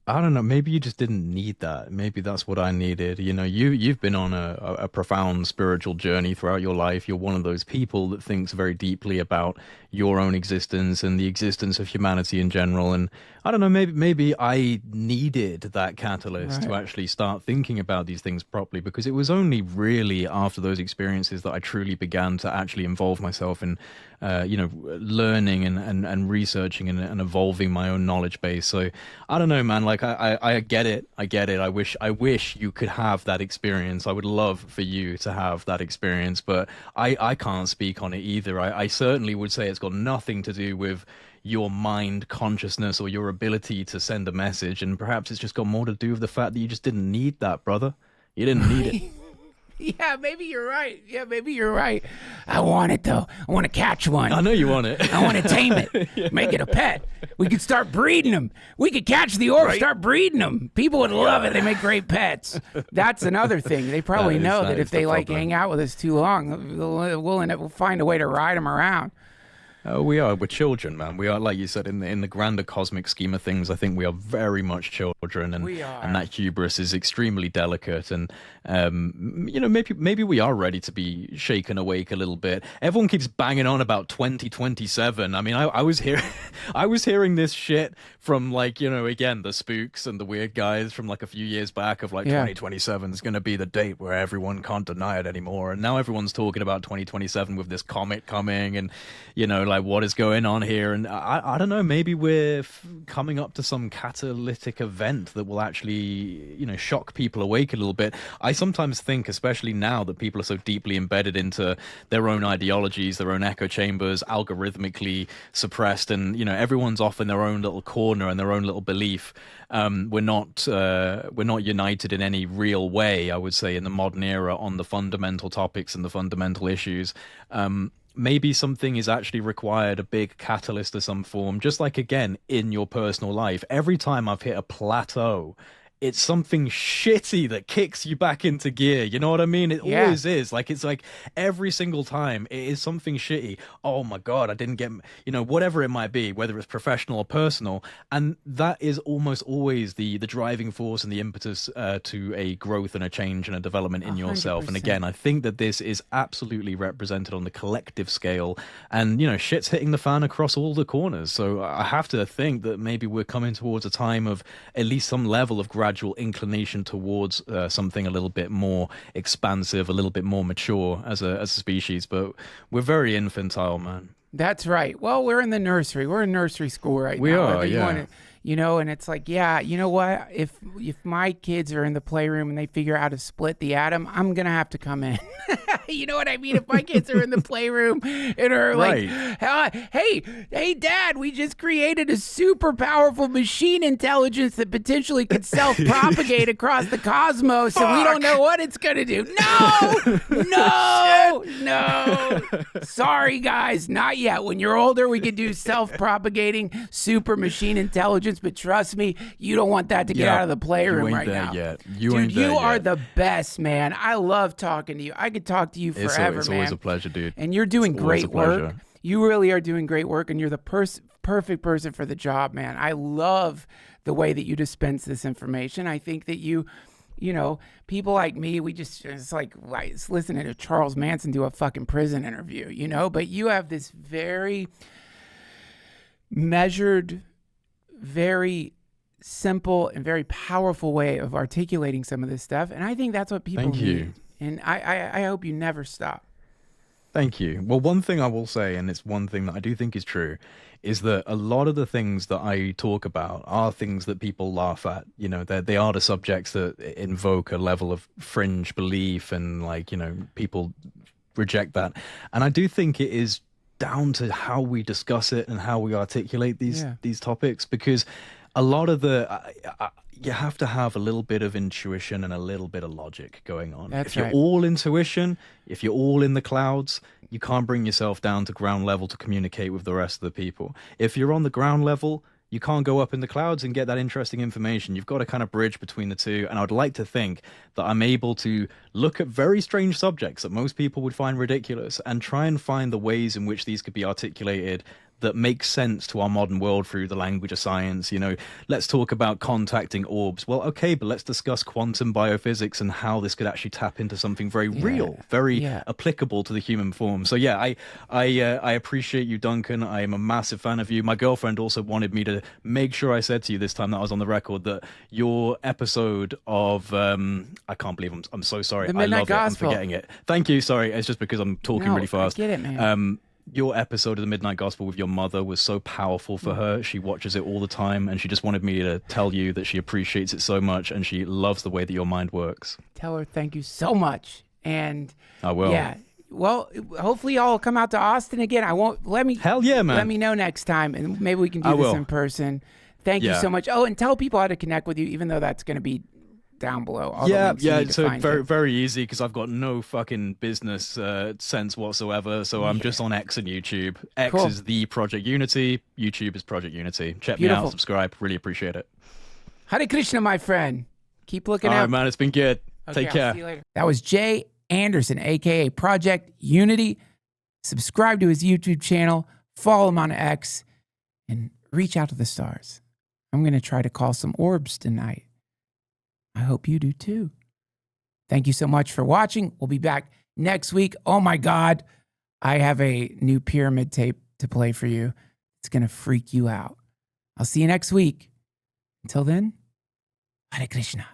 I don't know. Maybe you just didn't need that. Maybe that's what I needed. You know, you've been on a profound spiritual journey throughout your life. You're one of those people that thinks very deeply about your own existence and the existence of humanity in general. And I don't know, maybe I needed that catalyst to actually start thinking about these things properly, because it was only really after those experiences that I truly began to actually involve myself in, learning and researching and evolving my own knowledge base. So I don't know, man, like I get it. I wish you could have that experience. I would love for you to have that experience, but I can't speak on it either. I certainly would say it's got nothing to do with your mind consciousness or your ability to send a message, and perhaps it's just got more to do with the fact that you just didn't need that, brother. You didn't need it. Yeah, maybe you're right. I want it, though. I want to catch one. I know you want it. I want to tame it. Make it a pet. We could start breeding them. We could catch the orb, start breeding them. People would love it. They make great pets. That's another thing. They probably know that if they hang out with us too long, we'll find a way to ride them around. We're children, man. We are, like you said, in the grander cosmic scheme of things, I think we are very much children, and that hubris is extremely delicate. And maybe we are ready to be shaken awake a little bit. Everyone keeps banging on about 2027. I mean, I was hearing this shit from, like, again, the spooks and the weird guys from like a few years back of like 2027 is going to be the date where everyone can't deny it anymore. And now everyone's talking about 2027 with this comet coming, and like, what is going on here? And I don't know, maybe we're coming up to some catalytic event that will actually, shock people awake a little bit. I sometimes think, especially now that people are so deeply embedded into their own ideologies, their own echo chambers, algorithmically suppressed, and, everyone's off in their own little corner and their own little belief. We're not united in any real way, I would say, in the modern era on the fundamental topics and the fundamental issues. Maybe something is actually required, a big catalyst of some form, just like, again, in your personal life. Every time I've hit a plateau, it's something shitty that kicks you back into gear. You know what I mean? It always is. Like, it's like every single time it is something shitty. Oh my God, I didn't get, whatever it might be, whether it's professional or personal. And that is almost always the driving force and the impetus to a growth and a change and a development in 100%. Yourself. And again, I think that this is absolutely represented on the collective scale, and, shit's hitting the fan across all the corners. So I have to think that maybe we're coming towards a time of at least some level of gradual inclination towards something a little bit more expansive, a little bit more mature as a species. But we're very infantile, man. That's right. Well, we're in the nursery. We're in nursery school right now. We are, yeah. And it's like, you know what? If my kids are in the playroom and they figure out how to split the atom, I'm going to have to come in. You know what I mean? If my kids are in the playroom and are like, hey, Dad, we just created a super powerful machine intelligence that potentially could self-propagate across the cosmos, and we don't know what it's going to do. No. Sorry, guys, not yet. When you're older, we can do self-propagating super machine intelligence, but trust me, you don't want that to get out of the playroom right now. Dude, you are the best, man. I love talking to you. I could talk to you forever, it's always a pleasure, dude. And you're doing great work. You really are doing great work, and you're the perfect person for the job, man. I love the way that you dispense this information. I think that you know, people like me, it's like it's listening to Charles Manson do a fucking prison interview, you know, but you have this very measured, very simple and very powerful way of articulating some of this stuff. And I think that's what people Thank need. you. And I hope you never stop. Thank you. Well, one thing I will say, and it's one thing that I do think is true, is that a lot of the things that I talk about are things that people laugh at. You know, they are the subjects that invoke a level of fringe belief, and like, you know, people reject that. And I do think it is down to how we discuss it and how we articulate these topics, because a lot of you have to have a little bit of intuition and a little bit of logic going on. That's if you're right. all intuition, if you're all in the clouds, you can't bring yourself down to ground level to communicate with the rest of the people. If you're on the ground level, you can't go up in the clouds and get that interesting information. You've got to kind of bridge between the two. And I would like to think that I'm able to look at very strange subjects that most people would find ridiculous and try and find the ways in which these could be articulated that makes sense to our modern world through the language of science. You know, let's talk about contacting orbs. Well, okay, but let's discuss quantum biophysics and how this could actually tap into something very real, very applicable to the human form. So yeah, I appreciate you, Duncan. I am a massive fan of you. My girlfriend also wanted me to make sure I said to you this time that I was on the record that your episode of I can't believe I'm so sorry. The Midnight I love Gospel. it. I'm forgetting it. Thank you. Sorry, it's just because I'm talking really fast. I get it, man. Your episode of the Midnight Gospel with your mother was so powerful for her. She watches it all the time, and she just wanted me to tell you that she appreciates it so much, and she loves the way that your mind works. Tell her thank you so much. And I will. Yeah. Well, hopefully y'all will come out to Austin again. Hell yeah, man. Let me know next time, and maybe we can do this in person. Thank you so much. Oh, and tell people how to connect with you, even though that's going to be down below. All the links you need to so find very easy, because I've got no fucking business sense whatsoever. So I'm just on X and YouTube. X is the Project Unity. YouTube is Project Unity. Check me out, subscribe. Really appreciate it. Hare Krishna, my friend. Keep looking out. All right, man. It's been good. Okay, Take care. I'll see you later. That was Jay Anderson, aka Project Unity. Subscribe to his YouTube channel, follow him on X, and reach out to the stars. I'm going to try to call some orbs tonight. I hope you do too. Thank you so much for watching. We'll be back next week. Oh my God, I have a new pyramid tape to play for you. It's going to freak you out. I'll see you next week. Until then, Hare Krishna.